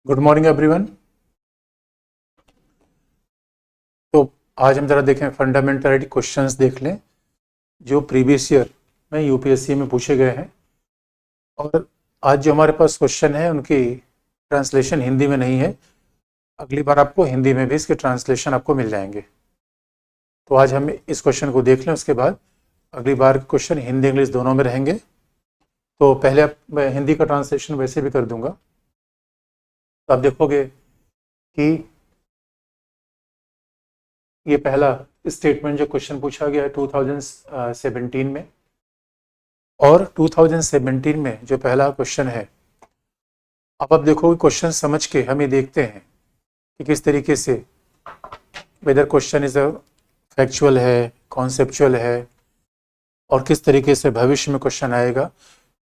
Good morning everyone. तो आज हम जरा देखें फंडामेंटल क्वेश्चंस देख लें जो प्रीवियस ईयर में यूपीएससी में पूछे गए हैं। और आज जो हमारे पास क्वेश्चन है उनकी ट्रांसलेशन हिंदी में नहीं है। अगली बार आपको हिंदी में भी इसके ट्रांसलेशन आपको मिल जाएंगे। तो आज हम इस क्वेश्चन को देख लें, उसके बाद अगली बार क्वेश्चन हिंदी इंग्लिश दोनों में रहेंगे। तो पहले मैं हिंदी का ट्रांसलेशन वैसे भी कर दूंगा। तो आप देखोगे कि ये पहला स्टेटमेंट जो क्वेश्चन पूछा गया है 2017 में, और 2017 में जो पहला क्वेश्चन है, अब आप देखोगे क्वेश्चन समझ के हम ये देखते हैं कि किस तरीके से वेदर क्वेश्चन इज फैक्चुअल है, कॉन्सेप्चुअल है, और किस तरीके से भविष्य में क्वेश्चन आएगा।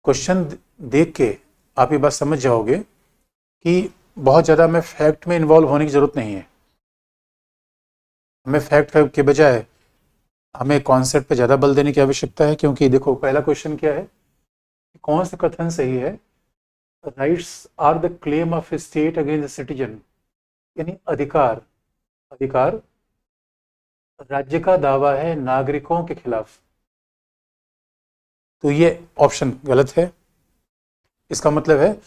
क्वेश्चन देख के आप ये बात समझ जाओगे कि बहुत ज़्यादा हमें फैक्ट में इन्वॉल्व होने की ज़रूरत नहीं है। हमें फैक्ट के बजाय हमें कॉन्सेप्ट पे ज़्यादा बल देने की आवश्यकता है। क्योंकि देखो पहला क्वेश्चन क्या है, कौन सा कथन सही है, rights are the claim of state against the citizen, यानी अधिकार अधिकार राज्य का दावा है नागरिकों के खिलाफ। तो ये ऑप्शन गलत है। इसका मतलब है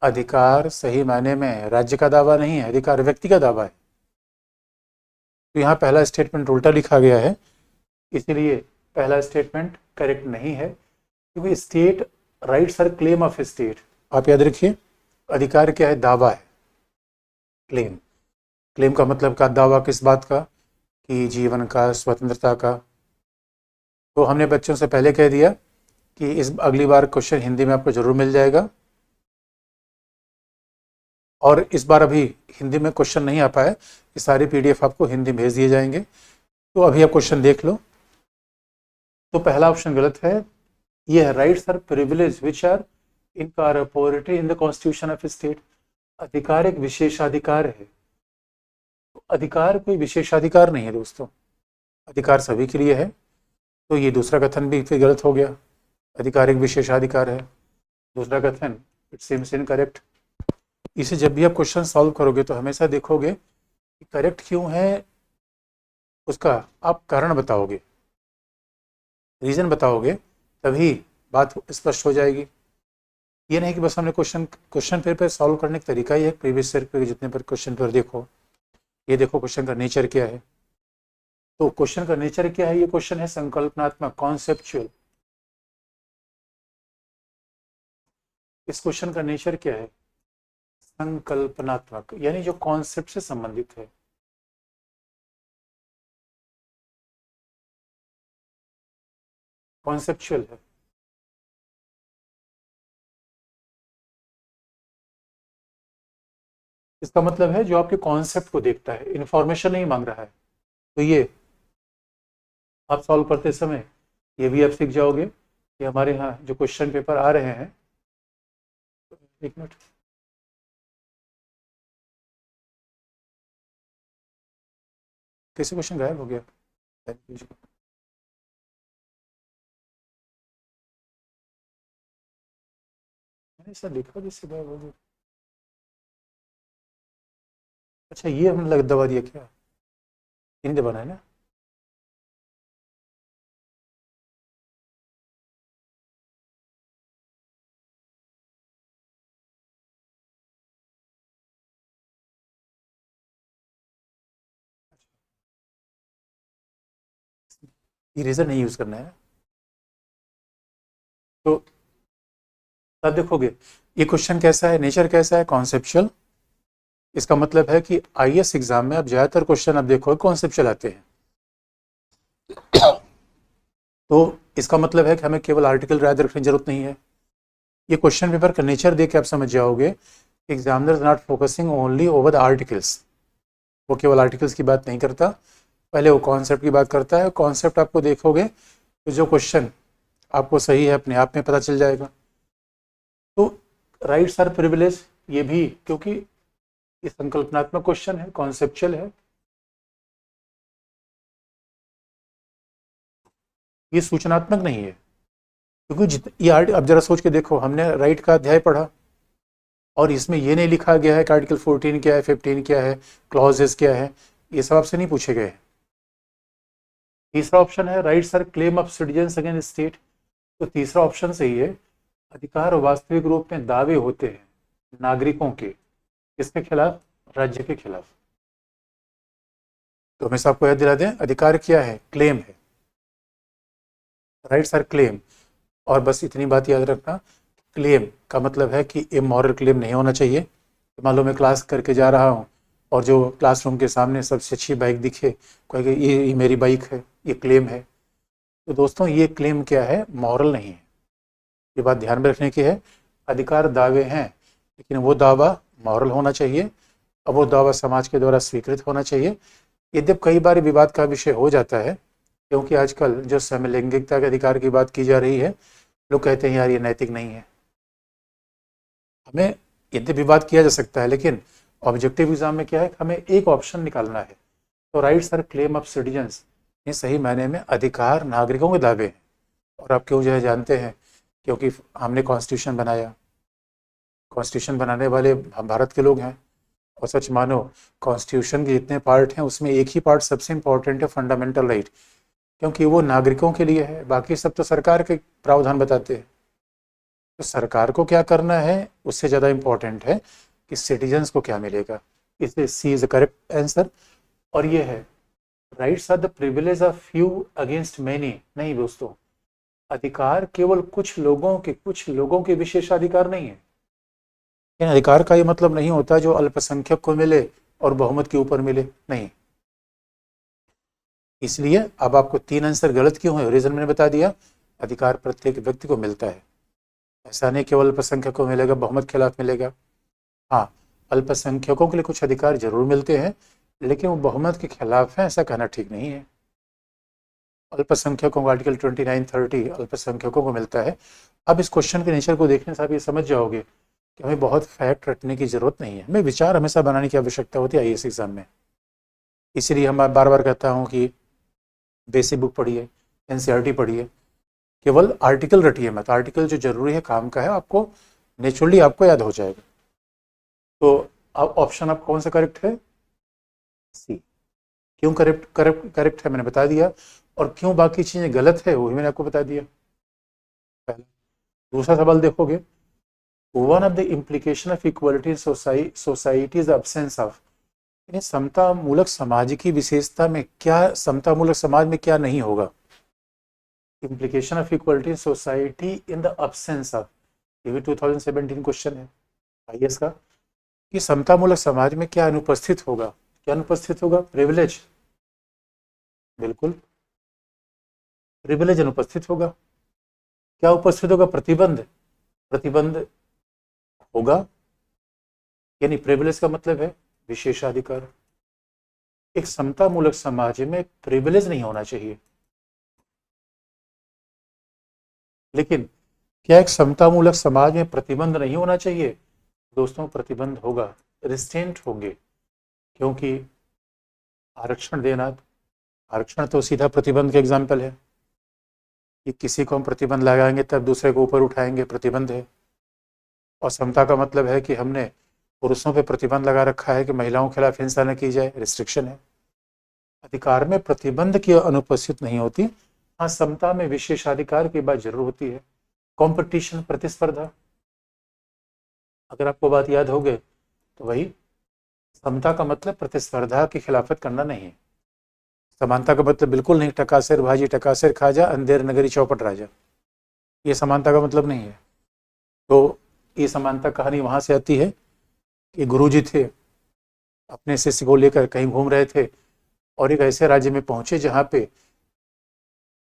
अधिकार सही मायने में राज्य का दावा नहीं है, अधिकार व्यक्ति का दावा है। तो यहाँ पहला स्टेटमेंट उल्टा लिखा गया है, इसीलिए पहला स्टेटमेंट करेक्ट नहीं है। क्योंकि state rights are claim of state, आप याद रखिए, अधिकार क्या है, दावा है। क्लेम क्लेम का मतलब का दावा किस बात का, कि जीवन का, स्वतंत्रता का। तो हमने बच्चों से पहले कह दिया कि इस अगली बार क्वेश्चन हिंदी में आपको जरूर मिल जाएगा। और इस बार अभी हिंदी में क्वेश्चन नहीं आ पाए, ये सारी पीडीएफ आपको हिंदी में भेज दिए जाएंगे। तो अभी आप क्वेश्चन देख लो। तो पहला ऑप्शन गलत है। ये है rights are privilege which are incorporated in the constitution of state. अधिकार एक विशेषाधिकार है। तो अधिकार कोई विशेषाधिकार नहीं है दोस्तों, अधिकार सभी के लिए है। तो ये दूसरा कथन भी फिर गलत हो गया, अधिकार एक विशेषाधिकार है। दूसरा कथन इट सीम्स इनकरेक्ट। इसे जब भी आप क्वेश्चन सॉल्व करोगे तो हमेशा देखोगे कि करेक्ट क्यों है, उसका आप कारण बताओगे, रीजन बताओगे, तभी बात स्पष्ट हो जाएगी। ये नहीं कि बस हमने क्वेश्चन पेपर सॉल्व करने का तरीका ही है। प्रीवियस ईयर के जितने पर क्वेश्चन पेपर देखो, ये देखो क्वेश्चन का नेचर क्या है। तो क्वेश्चन का नेचर क्या है, ये क्वेश्चन है संकल्पनात्मक, कॉन्सेप्चुअल। इस क्वेश्चन का नेचर क्या है, संकल्पनात्मक, यानी जो कॉन्सेप्ट से संबंधित है। कॉन्सेप्चुअल है। इसका मतलब है जो आपके कॉन्सेप्ट को देखता है, इंफॉर्मेशन नहीं मांग रहा है। तो ये आप सॉल्व करते समय ये भी आप सीख जाओगे कि हमारे यहाँ जो क्वेश्चन पेपर आ रहे हैं, एक मिनट, कैसे क्वेश्चन गायब हो गया, मैंने ऐसा लिखा जिससे गायब हो गया। अच्छा ये हमने लग दबा दिया क्या, इन दबाना है ना। इरेजर नहीं यूज करना है। तो तब देखोगे ये क्वेश्चन कैसा है, नेचर कैसा है, कॉन्सेप्चुअल। इसका मतलब है कि आईएएस एग्जाम में अब ज्यादातर क्वेश्चन आप देखोगे कॉन्सेप्चुअल आते हैं। तो इसका मतलब है कि हमें केवल आर्टिकल याद रखने की जरूरत नहीं है। ये क्वेश्चन पेपर का नेचर देख के आप समझ जाओगे, examiner not focusing only over the articles. वो केवल आर्टिकल्स की बात नहीं करता, पहले वो कॉन्सेप्ट की बात करता है। कॉन्सेप्ट आपको देखोगे तो जो क्वेश्चन आपको सही है अपने आप में पता चल जाएगा। तो राइट्स आर प्रिविलेज, ये भी क्योंकि ये संकल्पनात्मक क्वेश्चन है, कॉन्सेप्चुअल है। ये सूचनात्मक नहीं है। क्योंकि ये आर्ट, अब जरा सोच के देखो, हमने राइट का अध्याय पढ़ा, और इसमें ये नहीं लिखा गया है कि आर्टिकल 14 क्या है, 15 क्या है, क्लॉजेस क्या है, ये सब आपसे नहीं पूछे गए हैं। तीसरा ऑप्शन है rights are claim of citizens against state. तो तीसरा ऑप्शन सही है, अधिकार वास्तविक रूप में दावे होते हैं नागरिकों के, किसके खिलाफ, राज्य के खिलाफ। तो हमेशा आपको याद दिला दें, अधिकार क्या है, क्लेम है, राइट्स आर क्लेम। और बस इतनी बात याद रखना, क्लेम का मतलब है कि इमॉरल क्लेम नहीं होना चाहिए। तो मान लो मैं क्लास करके जा रहा हूँ और जो क्लासरूम के सामने सबसे अच्छी बाइक दिखे, कहेगा ये मेरी बाइक है, ये क्लेम है। तो दोस्तों ये क्लेम क्या है, मॉरल नहीं है। ये बात ध्यान में रखने की है। अधिकार दावे हैं, लेकिन वो दावा मॉरल होना चाहिए और वो दावा समाज के द्वारा स्वीकृत होना चाहिए। यद्यप कई बार विवाद का विषय हो जाता है, क्योंकि आजकल जो समलैंगिकता के अधिकार की बात की जा रही है, लोग कहते हैं यार ये नैतिक नहीं है। हमें यद्यप विवाद किया जा सकता है, लेकिन ऑब्जेक्टिव एग्जाम में क्या है, हमें एक ऑप्शन निकालना है। तो rights are claim of citizens, ये सही मायने में अधिकार नागरिकों के दावे हैं। और आप क्यों जो है जानते हैं, क्योंकि हमने कॉन्स्टिट्यूशन बनाया, कॉन्स्टिट्यूशन बनाने वाले हम भारत के लोग हैं। और सच मानो कॉन्स्टिट्यूशन के जितने पार्ट हैं उसमें एक ही पार्ट सबसे इम्पोर्टेंट है, फंडामेंटल राइट, क्योंकि वो नागरिकों के लिए है, बाकी सब तो सरकार के प्रावधान बताते हैं। तो सरकार को क्या करना है उससे ज़्यादा इम्पोर्टेंट है कि सिटीजन्स को क्या मिलेगा। इसलिए C is the correct answer. और ये है rights are the privilege of few against many. नहीं दोस्तों, अधिकार केवल कुछ लोगों के विशेषाधिकार नहीं है। इन अधिकार का ये मतलब नहीं होता जो अल्पसंख्यक को मिले और बहुमत के ऊपर मिले, नहीं। इसलिए अब आपको 3 आंसर गलत क्यों है, रीजन मैंने बता दिया। अधिकार प्रत्येक व्यक्ति को मिलता है, ऐसा नहीं केवल अल्पसंख्यक को मिलेगा, बहुमत खिलाफ मिलेगा। हाँ, अल्पसंख्यकों के लिए कुछ अधिकार जरूर मिलते हैं, लेकिन वो बहुमत के खिलाफ है, ऐसा कहना ठीक नहीं है। अल्पसंख्यकों को आर्टिकल 29-30 अल्पसंख्यकों को मिलता है। अब इस क्वेश्चन के नेचर को देखने से आप ये समझ जाओगे कि हमें बहुत फैक्ट रटने की जरूरत नहीं है, हमें विचार हमेशा बनाने की आवश्यकता होती है आईएएस एग्जाम में। इसीलिए हम बार बार कहता हूँ कि बेसिक बुक पढ़िए, एनसीईआरटी पढ़िए, केवल आर्टिकल रटिए मत। आर्टिकल जो जरूरी है, काम का है, आपको नेचुरली आपको याद हो जाएगा। तो अब ऑप्शन आप कौन सा करेक्ट है, सी। क्यों करेक्ट है मैंने बता दिया, और क्यों बाकी चीजें गलत है वो भी मैंने आपको बता दिया। पहला। दूसरा सवाल देखोगे, one of the implication of equality in society is absence of. समता मूलक समाज की विशेषता में क्या, समता मूलक समाज में क्या नहीं होगा। Implication of equality in society in the absence of, ये भी 2017 क्वेश्चन है आईएएस का, कि समता मूलक समाज में क्या अनुपस्थित होगा। क्या अनुपस्थित होगा, प्रिविलेज, बिल्कुल प्रिविलेज अनुपस्थित होगा। क्या उपस्थित होगा, प्रतिबंध, प्रतिबंध होगा। यानी प्रिविलेज का मतलब है विशेषाधिकार। एक समता मूलक समाज में प्रिविलेज नहीं होना चाहिए, लेकिन क्या एक समता मूलक समाज में प्रतिबंध नहीं होना चाहिए। दोस्तों प्रतिबंध होगा, रिस्ट्रेंट होंगे, क्योंकि आरक्षण देना, आरक्षण तो सीधा प्रतिबंध का एग्जाम्पल है कि किसी को हम प्रतिबंध लगाएंगे तब दूसरे को ऊपर उठाएंगे, प्रतिबंध है। और समता का मतलब है कि हमने पुरुषों पे प्रतिबंध लगा रखा है कि महिलाओं के खिलाफ हिंसा न की जाए, रिस्ट्रिक्शन है। अधिकार में प्रतिबंध की अनुपस्थित नहीं होती, हाँ समता में विशेषाधिकार की बात जरूर होती है। कंपटीशन, प्रतिस्पर्धा, अगर आपको बात याद हो गए तो वही समता का मतलब प्रतिस्पर्धा की खिलाफत करना नहीं है। समानता का मतलब बिल्कुल नहीं टकासेर भाजी टकासेर खाजा अंधेर नगरी चौपट राजा, ये समानता का मतलब नहीं है। तो ये समानता कहानी वहां से आती है कि गुरुजी थे, अपने शिष्य को लेकर कहीं घूम रहे थे और एक ऐसे राज्य में पहुंचे जहां पे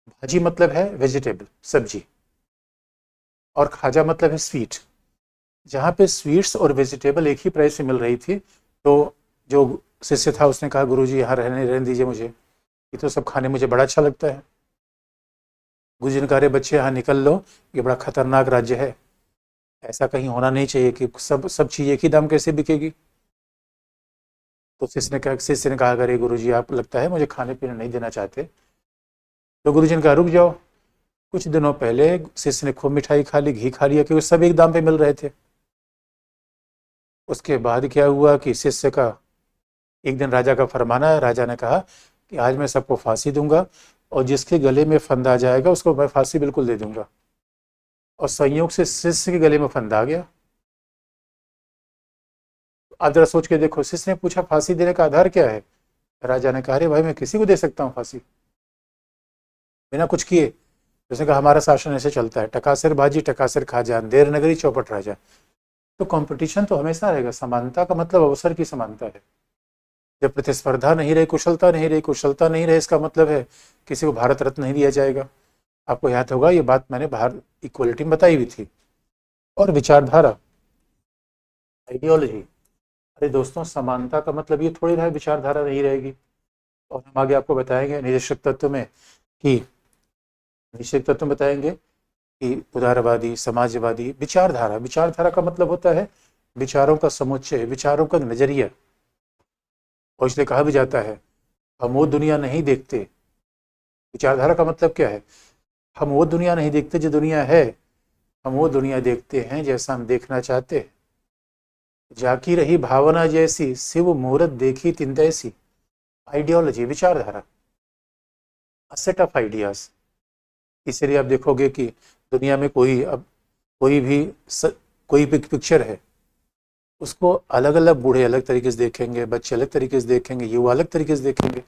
भाजी मतलब है वेजिटेबल, सब्जी, और खाजा मतलब है स्वीट। जहाँ पे स्वीट्स और वेजिटेबल एक ही प्राइस से मिल रही थी, तो जो शिष्य था उसने कहा गुरुजी यहाँ रहने दीजिए मुझे, ये तो सब खाने मुझे बड़ा अच्छा लगता है। गुरुजी ने कहा बच्चे यहाँ निकल लो, ये बड़ा खतरनाक राज्य है, ऐसा कहीं होना नहीं चाहिए कि सब चीज़ एक ही दाम कैसे बिकेगी। तो शिष्य ने कहा अरे गुरुजी आप लगता है मुझे खाने पीने नहीं देना चाहते। तो गुरुजी ने कहा रुक जाओ, कुछ दिनों पहले शिष्य ने खूब मिठाई खा ली, घी खा लिया, क्योंकि सब एक दाम पे मिल रहे थे। उसके बाद क्या हुआ कि शिष्य का एक दिन राजा का फरमान आया, राजा ने कहा कि आज मैं सबको फांसी दूंगा और जिसके गले में फंदा जाएगा उसको मैं फांसी बिल्कुल दे दूंगा। और संयोग से शिष्य के गले में फंदा आ गया। आप जरा सोच के देखो, शिष्य ने पूछा फांसी देने का आधार क्या है? राजा ने कहा अरे भाई मैं किसी को दे सकता हूँ फांसी बिना कुछ किए। तो उसने कहा हमारा शासन ऐसे चलता है, टकासिर बाजी टकासिर खा जान, देर नगरी चौपट राजा। तो कंपटीशन तो हमेशा रहेगा। समानता का मतलब अवसर की समानता है। जब प्रतिस्पर्धा नहीं रही, कुशलता नहीं रही, कुशलता नहीं रही, इसका मतलब है किसी को भारत रत्न नहीं दिया जाएगा। आपको याद होगा ये बात मैंने बाहर इक्वलिटी में बताई हुई थी। और विचारधारा, आइडियोलॉजी, अरे दोस्तों समानता का मतलब ये थोड़ी रहा विचारधारा नहीं रहेगी। और हम आगे आपको बताएंगे निरीक्षक तत्व में कि निरीक्षक तत्व में बताएंगे कि उदारवादी, समाजवादी, विचारधारा, विचारधारा का मतलब होता है विचारों का समुच्चय, विचारों का नजरिया। और इसलिए कहा भी जाता है हम वो दुनिया नहीं देखते। विचारधारा का मतलब क्या है? हम वो दुनिया नहीं देखते जो दुनिया है, हम वो दुनिया देखते हैं जैसा हम देखना चाहते हैं। जाकी रही भावना जैसी, शिव मुहूर्त देखी तिंतैसी। आइडियोलॉजी, विचारधारा, अ सेट ऑफ आइडियाज। इसलिए आप देखोगे कि दुनिया में कोई अब कोई भी कोई भी पिक्चर है, उसको अलग अलग बूढ़े अलग तरीके से देखेंगे, बच्चे अलग तरीके से देखेंगे, युवा अलग तरीके से देखेंगे।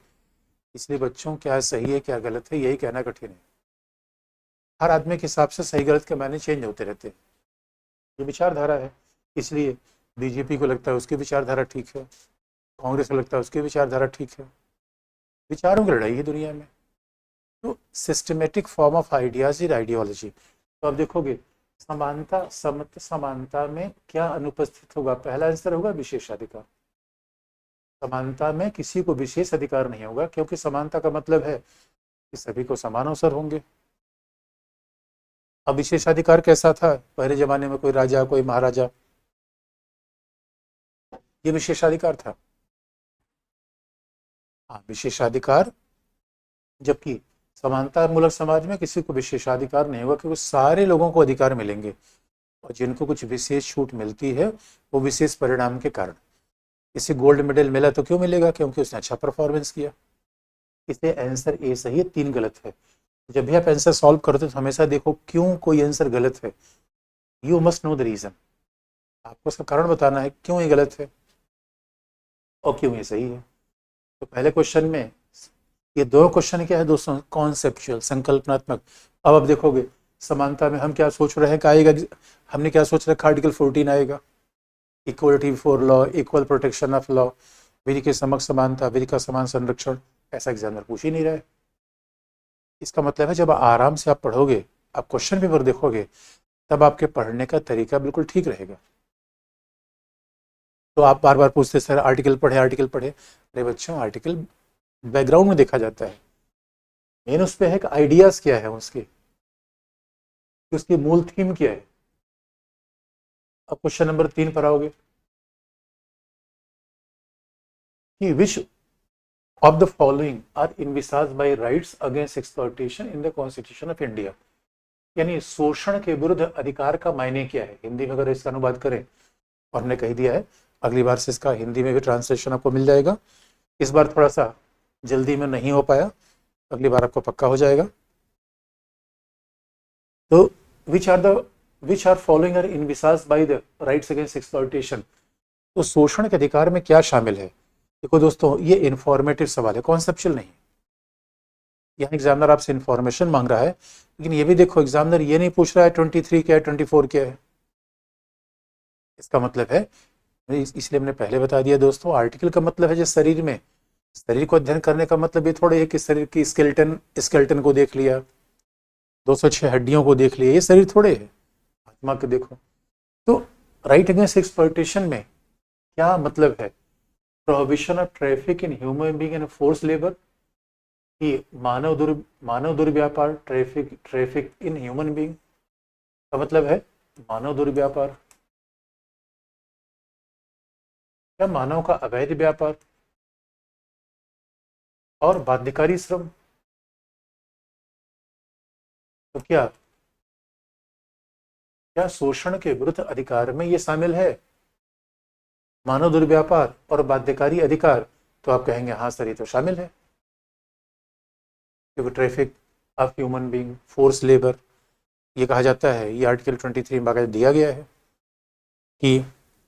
इसलिए बच्चों क्या सही है क्या गलत है यही कहना कठिन है। हर आदमी के हिसाब से सही गलत के मायने चेंज होते रहते हैं। ये विचारधारा है। इसलिए बीजेपी को लगता है उसकी विचारधारा ठीक है, कांग्रेस को लगता है उसकी विचारधारा ठीक है। विचारों की लड़ाई है दुनिया में। तो systematic form of ideas is ideology. तो आप देखोगे समानता में क्या अनुपस्थित होगा? पहला आंसर होगा विशेषाधिकार। समानता में किसी को विशेष अधिकार नहीं होगा, क्योंकि समानता का मतलब है कि सभी को समान अवसर होंगे। अब विशेषाधिकार कैसा था पहले जमाने में? कोई राजा कोई महाराजा, ये विशेषाधिकार था। हाँ विशेषाधिकार। जबकि समानता मूलक समाज में किसी को विशेषाधिकार नहीं होगा, क्योंकि सारे लोगों को अधिकार मिलेंगे और जिनको कुछ विशेष छूट मिलती है वो विशेष परिणाम के कारण। किसी गोल्ड मेडल मिला तो क्यों मिलेगा? क्योंकि उसने अच्छा परफॉर्मेंस किया। इसलिए आंसर ए सही है, 3 गलत है। जब भी आप आंसर सॉल्व करते हो तो हमेशा देखो क्यों कोई आंसर गलत है। You must know the reason. आपको उसका कारण बताना है क्यों ये गलत है और क्यों ये सही है। तो पहले क्वेश्चन में ये दो क्वेश्चन क्या है दोस्तों? कॉन्सेप्चुअल, संकल्पनात्मक। अब आप देखोगे समानता में हम क्या सोच रहे हैं कि आएगा, हमने क्या सोच रखा आर्टिकल 14 आएगा, equality before law, equal protection of law, विधि के समक्ष समानता, विधि का समान संरक्षण। ऐसा एग्जामिनर पूछ ही नहीं रहा है। इसका मतलब है जब आराम से आप पढ़ोगे, आप क्वेश्चन पेपर देखोगे, तब आपके पढ़ने का तरीका बिल्कुल ठीक रहेगा। तो आप बार बार पूछते सर आर्टिकल पढ़े आर्टिकल पढ़े। अरे बच्चों आर्टिकल बैकग्राउंड में देखा जाता है, मेन उस पर है कि आइडियाज क्या है उसके, कि उसकी मूल थीम क्या है। अब क्वेश्चन नंबर 3 पर आओगे कि which of the following are envisaged by rights against exploitation in the constitution of India. यानी शोषण के विरुद्ध अधिकार का मायने क्या है हिंदी में अगर इसका अनुवाद करें। और हमने कह दिया है अगली बार से इसका हिंदी में भी ट्रांसलेशन आपको मिल जाएगा। इस बार थोड़ा सा जल्दी में नहीं हो पाया, अगली बार आपको पक्का हो जाएगा। तो which are following are envisaged by the rights against exploitation. तो शोषण के अधिकार में क्या शामिल है? देखो दोस्तों ये इंफॉर्मेटिव सवाल है, कॉन्सेप्चुअल नहीं। यहाँ एग्जामिनर आपसे इंफॉर्मेशन मांग रहा है, लेकिन ये भी देखो एग्जामिनर ये नहीं पूछ रहा है 23 क्या है 24 क्या है। इसका मतलब है, इसलिए हमने पहले बता दिया दोस्तों, आर्टिकल का मतलब है जो शरीर में, शरीर को अध्ययन करने का मतलब ये थोड़े है कि शरीर की स्केलेटन स्केलेटन को देख लिया, 206 हड्डियों को देख लिया, ये शरीर थोड़े है। आत्मा को देखो। तो राइट अगेंस्ट एक्सप्लॉयटेशन में क्या मतलब है? Prohibition of traffic in human being and force labour, कि मानव दुर्व्यापार, traffic traffic in human being का मतलब है मानव दुर्व्यापार या मानव का अवैध व्यापार। और बाध्यकारी श्रम, तो क्या शोषण के विरुद्ध अधिकार में ये शामिल है? मानव दुर्व्यापार और बाध्यकारी अधिकार, तो आप कहेंगे हाँ सर ये तो शामिल है, क्योंकि traffic of human being, force labour, ये कहा जाता है, ये आर्टिकल 23 में बाकायदा दिया गया है कि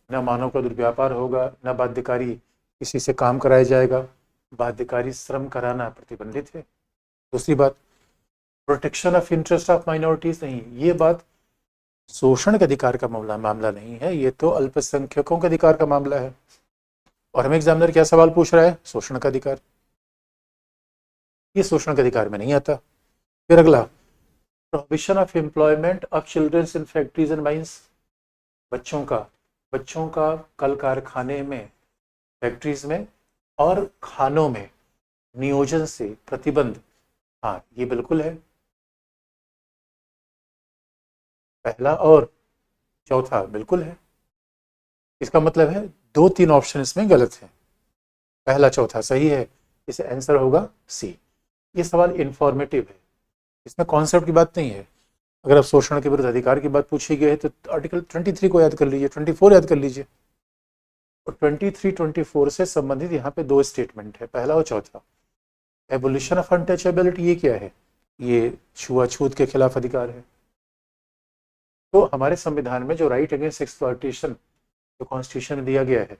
न मानव का दुर्व्यापार होगा, न बाध्यकारी किसी से काम कराया जाएगा, बाध्यकारी श्रम कराना प्रतिबंधित है। दूसरी बात, protection of interest of minorities नहीं, ये बात शोषण के अधिकार का मामला नहीं है, ये तो अल्पसंख्यकों के अधिकार का मामला है। और हमें एग्जामिनर क्या सवाल पूछ रहा है, शोषण का अधिकार, ये शोषण के अधिकार में नहीं आता। फिर अगला, prohibition of employment of children's in factories and mines, बच्चों का कल कारखाने में, फैक्ट्रीज में और खानों में नियोजन से प्रतिबंध, हाँ ये बिल्कुल है, पहला और चौथा बिल्कुल है। इसका मतलब है 2-3 ऑप्शन इसमें गलत है, पहला चौथा सही है, इसे आंसर होगा सी। ये सवाल इंफॉर्मेटिव है, इसमें कॉन्सेप्ट की बात नहीं है। अगर आप शोषण के विरुद्ध अधिकार की बात पूछी गई है तो आर्टिकल 23 को याद कर लीजिए, 24 याद कर लीजिए। और 23-24 से संबंधित यहाँ पे 2 स्टेटमेंट है, पहला और चौथा। एबोलिशन ऑफ अनटचेबिलिटी, ये क्या है, ये छुआछूत के खिलाफ अधिकार है। तो हमारे संविधान में जो राइट अगेंस्ट एक्सप्लॉयटेशन जो कॉन्स्टिट्यूशन में दिया गया है,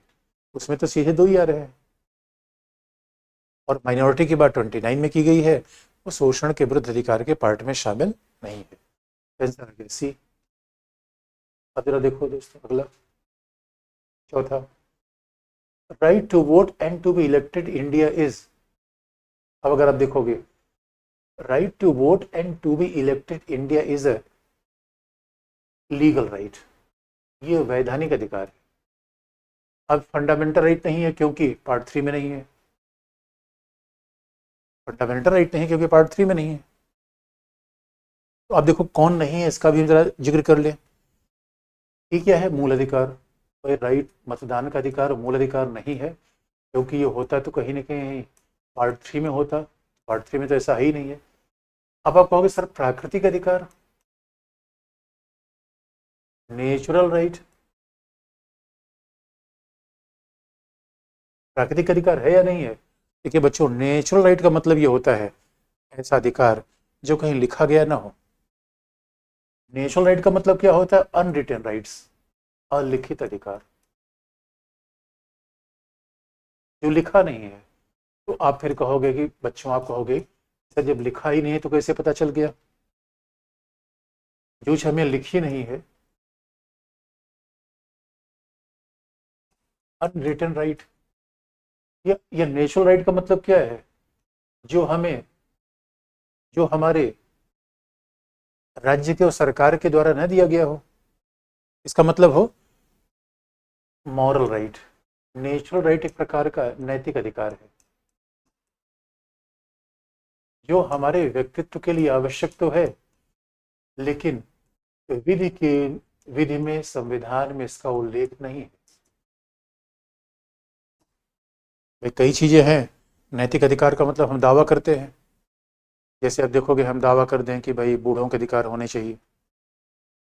उसमें तो सीधे 2 ही आ रहे हैं। और माइनॉरिटी की बात 29 में की गई है, वो शोषण के विरुद्ध अधिकार के पार्ट में शामिल नहीं है। सी। अब जरा देखो दोस्तों अगला, चौथा, right to vote and to be elected India is, अब अगर आप देखोगे, right to vote and to be elected India is a legal right, ये वैधानिक अधिकार है। अब फंडामेंटल राइट नहीं है क्योंकि पार्ट 3 में नहीं है, फंडामेंटल राइट नहीं है क्योंकि पार्ट 3 में नहीं है। तो आप देखो कौन नहीं है, इसका भी जरा जिक्र कर ले। ये क्या है, मूल अधिकार, भाई राइट मतदान का अधिकार मूल अधिकार नहीं है, क्योंकि ये होता तो कहीं ना कहीं पार्ट 3 में होता, पार्ट 3 में तो ऐसा ही नहीं है। अब आप कहोगे सर प्राकृतिक अधिकार, नेचुरल राइट, प्राकृतिक अधिकार है या नहीं है। देखिए बच्चों, नेचुरल राइट का मतलब ये होता है ऐसा अधिकार जो कहीं लिखा गया ना हो। नेचुरल राइट का मतलब क्या होता है, अनरिटन राइट्स, अलिखित अधिकार जो लिखा नहीं है। तो आप फिर कहोगे कि बच्चों, आप कहोगे सर जब लिखा ही नहीं है तो कैसे पता चल गया, जो हमें लिखी नहीं है, अनरिटन राइट। या नेचुरल राइट का मतलब क्या है, जो हमें, जो हमारे राज्य के और सरकार के द्वारा न दिया गया हो, इसका मतलब हो मॉरल राइट। नेचुरल राइट एक प्रकार का नैतिक अधिकार है जो हमारे व्यक्तित्व के लिए आवश्यक तो है, लेकिन विधि में, संविधान में इसका उल्लेख नहीं है। कई चीजें हैं, नैतिक अधिकार का मतलब हम दावा करते हैं, जैसे आप देखोगे हम दावा कर दें कि भाई बूढ़ों के अधिकार होने चाहिए,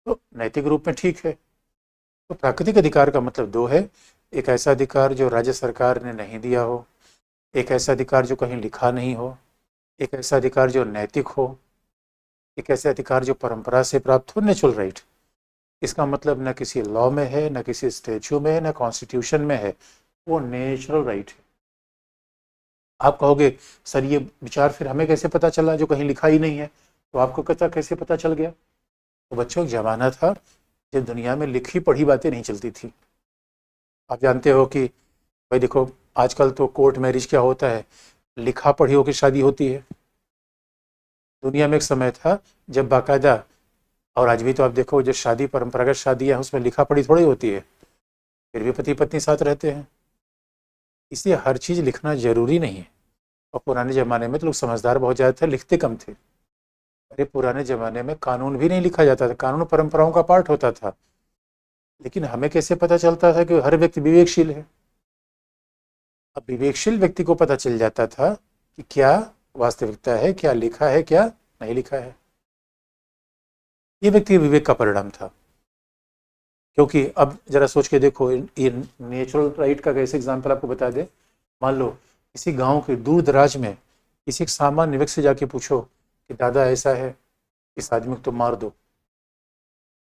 तो नैतिक रूप में ठीक है। तो प्राकृतिक अधिकार का मतलब 2 है, एक ऐसा अधिकार जो राज्य सरकार ने नहीं दिया हो, एक ऐसा अधिकार जो कहीं लिखा नहीं हो, एक ऐसा अधिकार जो नैतिक हो, एक ऐसा अधिकार जो परंपरा से प्राप्त हो, नेचुरल राइट। इसका मतलब न किसी लॉ में है, न किसी स्टेच्यू में है, न कॉन्स्टिट्यूशन में है, वो नेचुरल राइट है। आप कहोगे सर ये विचार फिर हमें कैसे पता चला जो कहीं लिखा ही नहीं है, तो आपको कैसे पता चल गया। तो बच्चों एक जमाना था जब दुनिया में लिखी पढ़ी बातें नहीं चलती थी। आप जानते हो कि भाई देखो आजकल तो कोर्ट मैरिज क्या होता है, लिखा पढ़ियों की शादी होती है। दुनिया में एक समय था जब बाकायदा, और आज भी तो आप देखो जो शादी परंपरागत शादी है उसमें लिखा पढ़ी थोड़ी होती है, फिर भी पति पत्नी साथ रहते हैं। इसलिए हर चीज़ लिखना जरूरी नहीं है। और पुराने ज़माने में तो लोग समझदार बहुत ज़्यादा थे, लिखते कम थे। अरे पुराने ज़माने में कानून भी नहीं लिखा जाता था, कानून परंपराओं का पार्ट होता था, लेकिन हमें कैसे पता चलता था कि हर व्यक्ति विवेकशील है। अब विवेकशील व्यक्ति को पता चल जाता था कि क्या वास्तविकता है, क्या लिखा है, क्या नहीं लिखा है। ये व्यक्ति विवेक का परिणाम था। क्योंकि अब जरा सोच के देखो, ये नेचुरल राइट का कैसे एग्जाम्पल आपको बता दे। मान लो किसी गांव के दूर दराज में किसी एक सामान्य व्यक्ति से जाके पूछो कि दादा ऐसा है, इस आदमी को तो मार दो।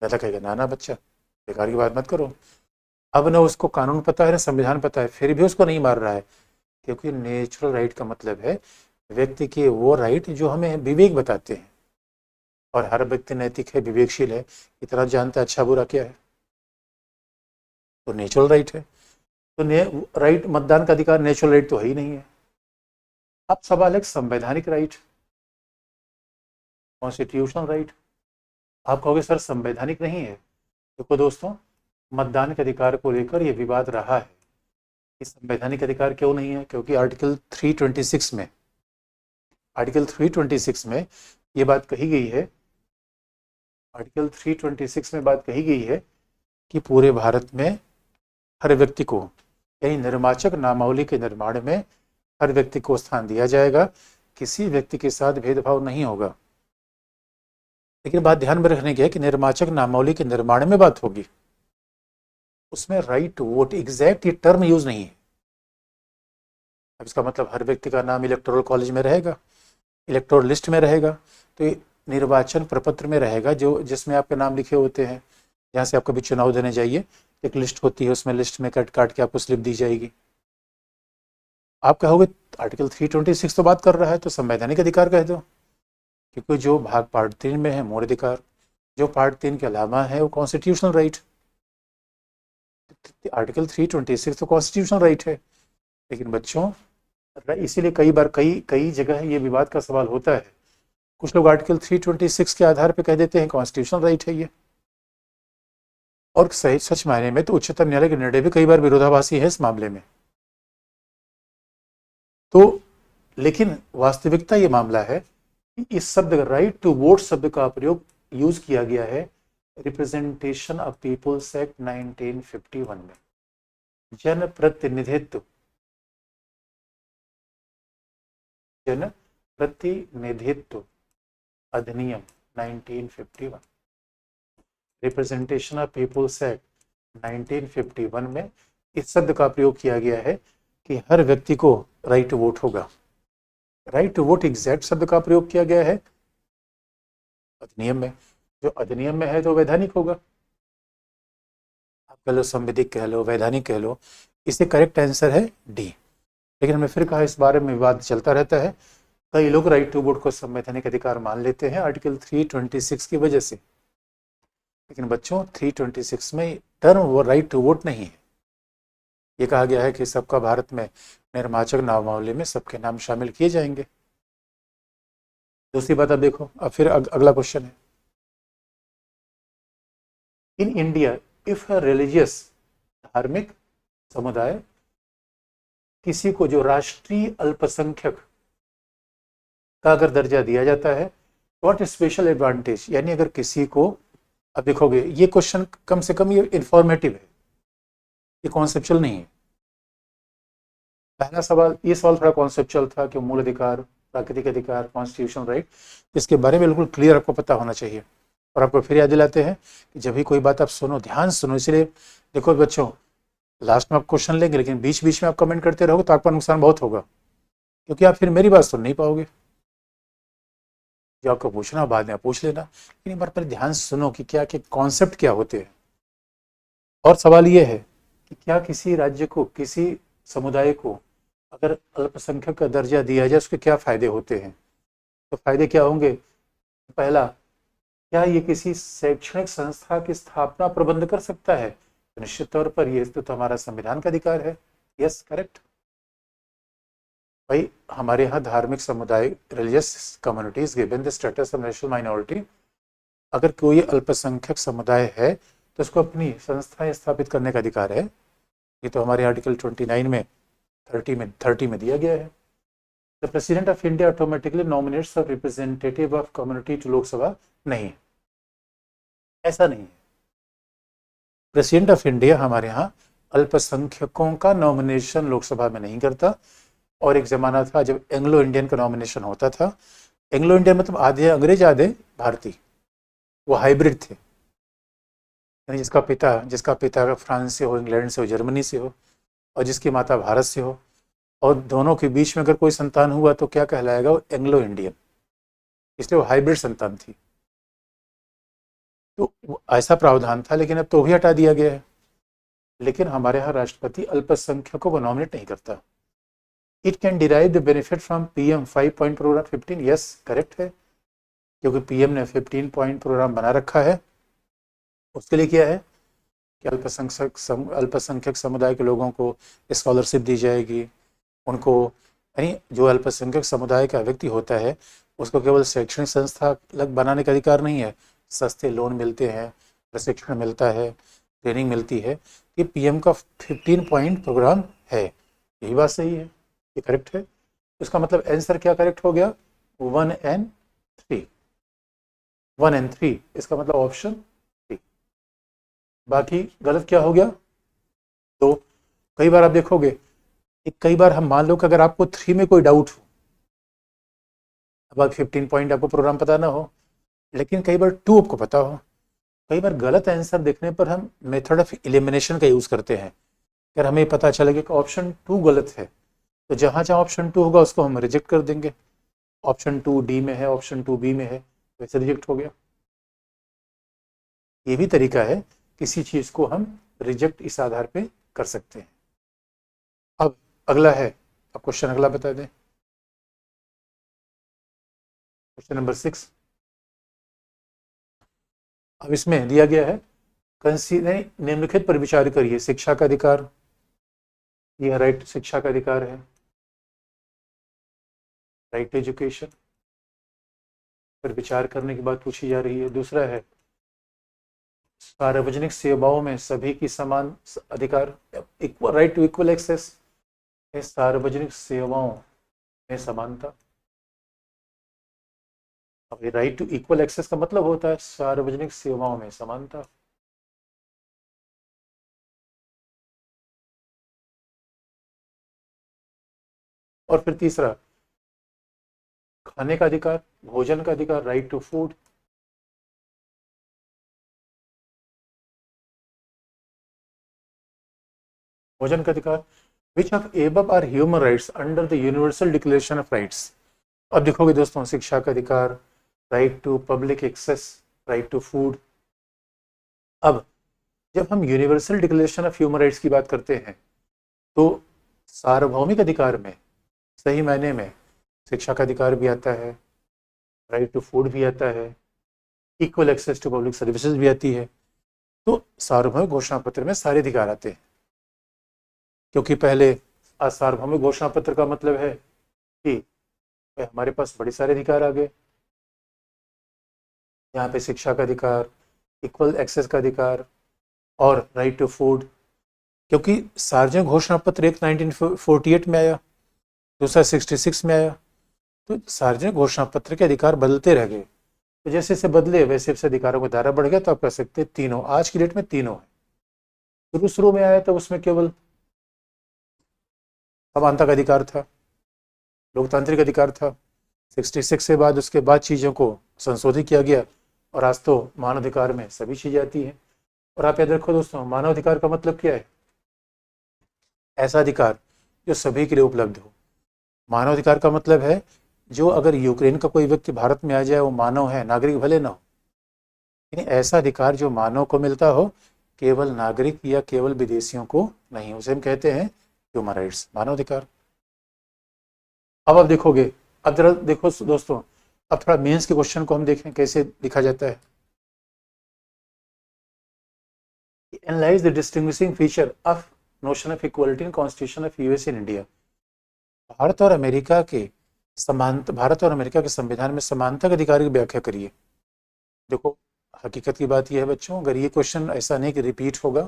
दादा कहेगा ना ना बच्चा, बेकार की बात मत करो। अब ना उसको कानून पता है ना संविधान पता है, फिर भी उसको नहीं मार रहा है, क्योंकि नेचुरल राइट का मतलब है व्यक्ति के वो राइट जो हमें विवेक बताते हैं, और हर व्यक्ति नैतिक है, विवेकशील है, इतना जानता है अच्छा बुरा क्या है, तो नेचुरल राइट है। तो राइट, मतदान का अधिकार नेचुरल राइट तो है ही नहीं है। अब सवाल है संवैधानिक राइट, कॉन्स्टिट्यूशनल राइट। आप कहोगे सर संवैधानिक नहीं है। देखो दोस्तों, मतदान के अधिकार को लेकर यह विवाद रहा है कि संवैधानिक अधिकार क्यों नहीं है, क्योंकि आर्टिकल 326 में, आर्टिकल 326 में ये बात कही गई है, आर्टिकल 326 में बात कही गई है कि पूरे भारत में हर व्यक्ति को, यानी निर्वाचक नामावली के निर्माण में हर व्यक्ति को स्थान दिया जाएगा, किसी व्यक्ति के साथ भेदभाव नहीं होगा। लेकिन बात ध्यान में रखने की है कि निर्वाचक नामावली के निर्माण में बात होगी, उसमें राइट टू वोट एग्जैक्ट ये टर्म यूज नहीं है। अब इसका मतलब हर व्यक्ति का नाम इलेक्टोरल कॉलेज में रहेगा, इलेक्टोरल लिस्ट में रहेगा, तो ये निर्वाचन प्रपत्र में रहेगा, जो जिसमें आपके नाम लिखे होते हैं। जहाँ से आप कभी चुनाव देने जाइए, एक लिस्ट होती है, उसमें लिस्ट में काट काट के आपको स्लिप दी जाएगी। आप कहोगे आर्टिकल 326 तो बात कर रहा है, तो संवैधानिक अधिकार कह दो, क्योंकि जो भाग पार्ट 3 में है मूल अधिकार, जो पार्ट 3 के अलावा है वो कॉन्स्टिट्यूशनल राइट। आर्टिकल 326 तो कॉन्स्टिट्यूशनल राइट है। लेकिन बच्चों, इसीलिए कई बार कई जगह ये विवाद का सवाल होता है। कुछ लोग आर्टिकल 326 के आधार पर कह देते हैं कॉन्स्टिट्यूशनल राइट है ये, और सही सच मायने में तो उच्चतम न्यायालय के निर्णय भी कई बार विरोधाभासी है इस मामले में। तो लेकिन वास्तविकता ये मामला है कि इस शब्द राइट टू वोट शब्द का प्रयोग यूज किया गया है रिप्रेजेंटेशन ऑफ पीपुल्स एक्ट 1951 में, जन प्रतिनिधित्व, जन प्रतिनिधित्व अधिनियम 1951, रिप्रेजेंटेशन ऑफ पीपुल्स एक्ट 1951 में इस शब्द का प्रयोग किया गया है कि हर व्यक्ति को राइट टू वोट होगा। राइट टू वोट एग्जैक्ट शब्द का प्रयोग किया गया है अधिनियम में, जो अधिनियम में है तो वैधानिक होगा। आप कह लो संवैधानिक कह लो, वैधानिक कह लो, इससे करेक्ट आंसर है डी। लेकिन हमने फिर कहा इस बारे में विवाद चलता रहता है। कई लोग राइट टू वोट को संवैधानिक अधिकार मान लेते हैं आर्टिकल 326 की वजह से। लेकिन बच्चों, 326 में टर्म वो राइट टू वोट नहीं है। ये कहा गया है कि सबका भारत में निर्वाचक नामावली में सबके नाम शामिल किए जाएंगे। दूसरी बात अब देखो, अब फिर अगला क्वेश्चन है, इन इंडिया इफ रिलीजियस, धार्मिक समुदाय किसी को जो राष्ट्रीय अल्पसंख्यक का अगर दर्जा दिया जाता है, व्हाट स्पेशल एडवांटेज, यानी अगर किसी को, अब देखोगे ये क्वेश्चन कम से कम ये इंफॉर्मेटिव है, ये कॉन्सेप्चुअल नहीं है। पहला सवाल, ये सवाल थोड़ा कॉन्सेप्चुअल था कि मूल अधिकार, प्राकृतिक अधिकार, कॉन्स्टिट्यूशनल राइट, इसके बारे में बिल्कुल क्लियर आपको पता होना चाहिए। और आपको फिर याद दिलाते हैं कि जब भी कोई बात आप सुनो, ध्यान सुनो। इसलिए देखो बच्चों, लास्ट में आप क्वेश्चन लेंगे, लेकिन बीच बीच में आप कमेंट करते रहोगे तो आपका नुकसान बहुत होगा, क्योंकि आप फिर मेरी बात सुन नहीं पाओगे। जो आपको पूछना बाद में आप पूछ लेना, लेकिन एक बार पर ध्यान सुनो कि क्या क्या कॉन्सेप्ट क्या होते हैं। और सवाल ये है कि क्या किसी राज्य को, किसी समुदाय को अगर अल्पसंख्यक का दर्जा दिया जाए, उसके क्या फायदे होते हैं। तो फायदे क्या होंगे? पहला, क्या ये किसी शैक्षणिक संस्था की स्थापना प्रबंध कर सकता है? तो निश्चित तौर पर ये तो हमारा संविधान का अधिकार है। यस, करेक्ट भाई। हमारे यहाँ धार्मिक समुदाय, religious communities given the status of national minority, अगर कोई अल्पसंख्यक समुदाय है तो उसको अपनी संस्थाएं स्थापित करने का अधिकार है। ये तो हमारे आर्टिकल 29 में 30 में दिया गया है। The president of India automatically nominates a representative of community to Lok Sabha, नहीं, ऐसा नहीं है। प्रेसिडेंट ऑफ इंडिया हमारे यहाँ अल्पसंख्यकों का नॉमिनेशन लोकसभा में नहीं करता। और एक जमाना था जब एंग्लो इंडियन का नॉमिनेशन होता था। एंग्लो इंडियन मतलब आधे अंग्रेज आधे भारतीय, वो हाइब्रिड थे। यानी जिसका पिता फ्रांस से हो, इंग्लैंड से हो, जर्मनी से हो, और जिसकी माता भारत से हो, और दोनों के बीच में अगर कोई संतान हुआ तो क्या कहलाएगा? वो एंग्लो इंडियन, इसलिए वो हाइब्रिड संतान थी। तो ऐसा प्रावधान था, लेकिन अब तो भी हटा दिया गया है। लेकिन हमारे यहाँ राष्ट्रपति अल्पसंख्यकों को नॉमिनेट नहीं करता। It can derive the benefit from PM 5 point programme 15, yes correct है, क्योंकि पीएम ने 15 पॉइंट प्रोग्राम बना रखा है। उसके लिए क्या है कि अल्पसंख्यक समुदाय के लोगों को स्कॉलरशिप दी जाएगी। उनको, यानी जो अल्पसंख्यक समुदाय का व्यक्ति होता है उसको केवल शैक्षणिक संस्था अलग बनाने का अधिकार नहीं है, सस्ते लोन मिलते हैं, प्रशिक्षण मिलता है, ट्रेनिंग मिलती है। ये पीएम का 15 पॉइंट प्रोग्राम है। यही बात सही है, ये करेक्ट है। इसका मतलब आंसर क्या करेक्ट हो गया? 1 एंड 3। 1 एंड 3 इसका मतलब ऑप्शन 3। बाकी गलत क्या हो गया? तो कई बार आप देखोगे, कई बार हम मान लो कि अगर आपको 3 में कोई डाउट हो, अब 15 पॉइंट आपको प्रोग्राम पता ना हो, लेकिन कई बार 2 आपको पता हो। कई बार गलत आंसर देखने पर हम मेथड ऑफ एलिमिनेशन का यूज करते हैं। अगर हमें पता चले कि ऑप्शन 2 गलत है, तो जहां जहां ऑप्शन 2 होगा उसको हम रिजेक्ट कर देंगे। ऑप्शन 2 डी में है, ऑप्शन 2 बी में है, वैसे रिजेक्ट हो गया। ये भी तरीका है, किसी चीज को हम रिजेक्ट इस आधार पे कर सकते हैं। अब अगला है, अब क्वेश्चन अगला बता दें, क्वेश्चन नंबर 6। अब इसमें दिया गया है, कंसीडर निम्नलिखित पर विचार करिए। शिक्षा का अधिकार, यह राइट शिक्षा का अधिकार है, राइट एजुकेशन पर विचार करने की बात पूछी जा रही है। दूसरा है सार्वजनिक सेवाओं में सभी की समान अधिकार, equal right to equal access, सार्वजनिक सेवाओं में समानता। अब ये राइट टू इक्वल एक्सेस का मतलब होता है सार्वजनिक सेवाओं में समानता। और फिर तीसरा, खाने का अधिकार, भोजन का अधिकार, राइट टू फूड। भोजन का अधिकार, which of above are human rights under the universal declaration of rights. अब देखोगे दोस्तों, शिक्षा का अधिकार, right to public access, right to food. अब जब हम universal declaration of human rights की बात करते हैं, तो सार्वभौमिक अधिकार में सही मायने में शिक्षा का अधिकार भी आता है, राइट टू फूड भी आता है, equal access to public services भी आती है। तो सार्वभौमिक घोषणा पत्र में सारे अधिकार आते हैं, क्योंकि पहले सार्वभौमिक घोषणा पत्र का मतलब है कि हमारे पास बड़े सारे अधिकार आ गए। यहाँ पे शिक्षा का अधिकार, इक्वल एक्सेस का अधिकार और राइट टू फूड। क्योंकि सार्वजनिक घोषणा पत्र एक 1948 में आया, दूसरा 66 में आया, तो सार्वजनिक घोषणा पत्र के अधिकार बदलते रह गए। तो जैसे जैसे बदले वैसे वैसे अधिकारों का दायरा बढ़ गया। तो आप कह सकते हैं तीनों, आज की डेट में तीनों है। शुरू शुरू में आया तो उसमें केवल समानता का अधिकार था, लोकतांत्रिक अधिकार था। 66 से बाद उसके बाद चीज़ों को संशोधित किया गया, और आज तो मानवाधिकार में सभी चीज़ें आती हैं। और आप याद रखो दोस्तों, मानवाधिकार का मतलब क्या है? ऐसा अधिकार जो सभी के लिए उपलब्ध हो। मानवाधिकार का मतलब है जो अगर यूक्रेन का कोई व्यक्ति भारत में आ जाए, वो मानव है, नागरिक भले ना हो, लेकिन ऐसा अधिकार जो मानव को मिलता हो, केवल नागरिक या केवल विदेशियों को नहीं, उसे हम कहते हैं ह्यूमन राइट्स, मानवाधिकार। अब आप देखोगे, अब जरा देखो दोस्तों, अब थोड़ा मेंस के क्वेश्चन को हम देखें कैसे लिखा जाता है। Analyse the distinguishing feature of notion of equality in constitution of US in India. Bharat और अमेरिका के भारत और अमेरिका के संविधान में समानता के अधिकार की व्याख्या करिए। देखो, हकीकत की बात यह है बच्चों, अगर ये क्वेश्चन ऐसा नहीं कि रिपीट होगा,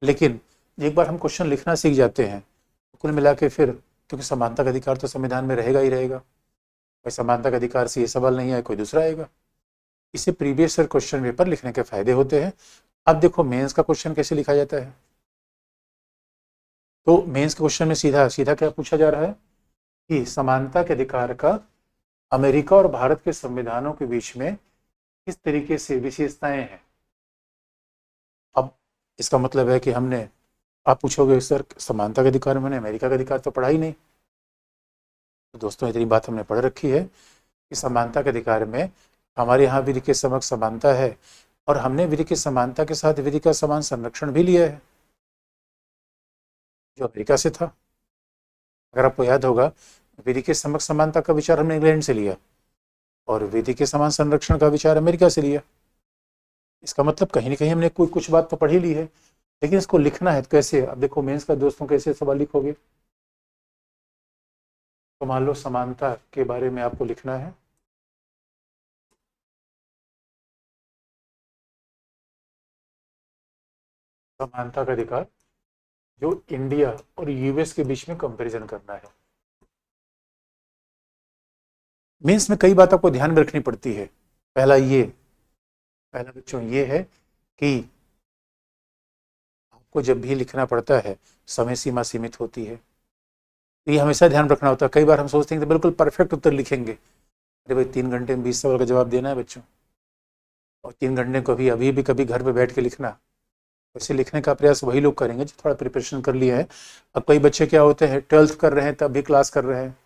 लेकिन एक बार हम क्वेश्चन लिखना सीख जाते हैं तो कुल मिला के फिर, क्योंकि समानता का अधिकार तो संविधान में रहेगा ही रहेगा, भाई समानता का अधिकार से ये सवाल नहीं आए कोई दूसरा आएगा। इसे प्रीवियस ईयर क्वेश्चन पेपर लिखने के फायदे होते हैं। अब देखो मेंस का क्वेश्चन कैसे लिखा जाता है। तो मेंस के क्वेश्चन में सीधा सीधा क्या पूछा जा रहा है कि समानता के अधिकार का अमेरिका और भारत के संविधानों के बीच में किस तरीके से विशेषताएं हैं। अब इसका मतलब है कि हमने, आप पूछोगे सर समानता का अधिकार मैंने अमेरिका का अधिकार तो पढ़ा ही नहीं। तो दोस्तों इतनी बात हमने पढ़ रखी है कि समानता के अधिकार में हमारे यहाँ विधि के समक्ष समानता है, और हमने विधि की समानता के साथ विधि का समान संरक्षण भी लिया है जो अमेरिका से था। अगर आपको याद होगा, विधि के समक्ष समानता का विचार हमने इंग्लैंड से लिया और विधि के समान संरक्षण का विचार अमेरिका से लिया। इसका मतलब कहीं ना कहीं हमने कोई कुछ बात तो पढ़ी ली है, लेकिन इसको लिखना है तो कैसे। अब देखो मेंस का दोस्तों कैसे सवाल लिखोगे। तो मान लो समानता के बारे में आपको लिखना है, समानता का अधिकार जो इंडिया और यूएस के बीच में कंपैरिजन करना है। मीन्स में कई बात आपको ध्यान में रखनी पड़ती है। पहला बच्चों ये है कि आपको जब भी लिखना पड़ता है समय सीमा सीमित होती है, तो ये हमेशा ध्यान रखना होता है। कई बार हम सोचते हैं कि बिल्कुल परफेक्ट उत्तर लिखेंगे, अरे भाई 3 घंटे में 20 सवाल का जवाब देना है बच्चों, और 3 घंटे को अभी भी कभी घर पे बैठ के लिखना। वैसे लिखने का प्रयास वही लोग करेंगे जो थोड़ा प्रिपरेशन कर लिया है। अब कई बच्चे क्या होते हैं, 12th कर रहे हैं तब भी क्लास कर रहे हैं,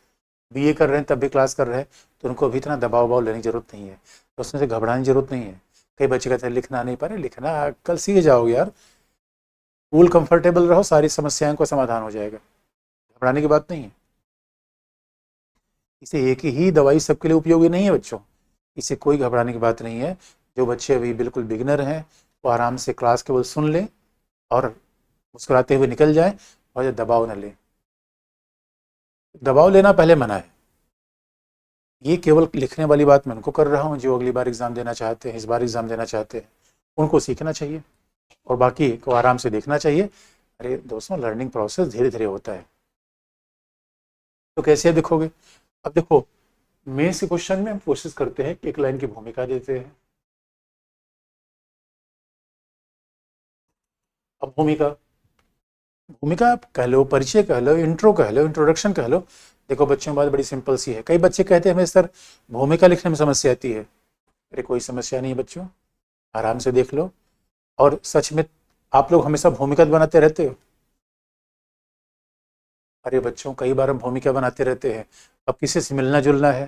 बीए कर रहे हैं तब भी क्लास कर रहे हैं, तो उनको अभी इतना दबाव वबाव लेने की जरूरत नहीं है, तो उसमें से घबराने की जरूरत नहीं है। कई बच्चे कहते हैं लिखना नहीं पा रहे, लिखना कल सीख जाओगे यार, कूल कंफर्टेबल रहो, सारी समस्याओं का समाधान हो जाएगा, घबराने की बात नहीं है। इसे एक ही दवाई सबके लिए उपयोगी नहीं है बच्चों, इसे कोई घबराने की बात नहीं है। जो बच्चे अभी बिल्कुल बिगिनर हैं वो आराम से क्लास केवल सुन लें और मुस्कुराते हुए निकल जाएं, और दबाव न लें। दबाव लेना पहले मना है। ये केवल लिखने वाली बात मैं उनको कर रहा हूँ जो अगली बार एग्जाम देना चाहते हैं, इस बार एग्जाम देना चाहते हैं, उनको सीखना चाहिए और बाकी को आराम से देखना चाहिए। अरे दोस्तों लर्निंग प्रोसेस धीरे धीरे होता है। तो कैसे दिखोगे। अब देखो मेंस के क्वेश्चन में हम कोशिश करते हैं कि एक लाइन की भूमिका देते हैं। अब भूमिका भूमिका आप कह लो, परिचय कह लो, इंट्रो कह लो, इंट्रोडक्शन कह लो। देखो बच्चों बात बड़ी सिंपल सी है। कई बच्चे कहते हैं हमें सर भूमिका लिखने में समस्या आती है। अरे कोई समस्या नहीं है बच्चों, आराम से देख लो। और सच में आप लोग हमेशा भूमिका बनाते रहते हो। अरे बच्चों कई बार हम भूमिका बनाते रहते हैं। अब किसी से मिलना जुलना है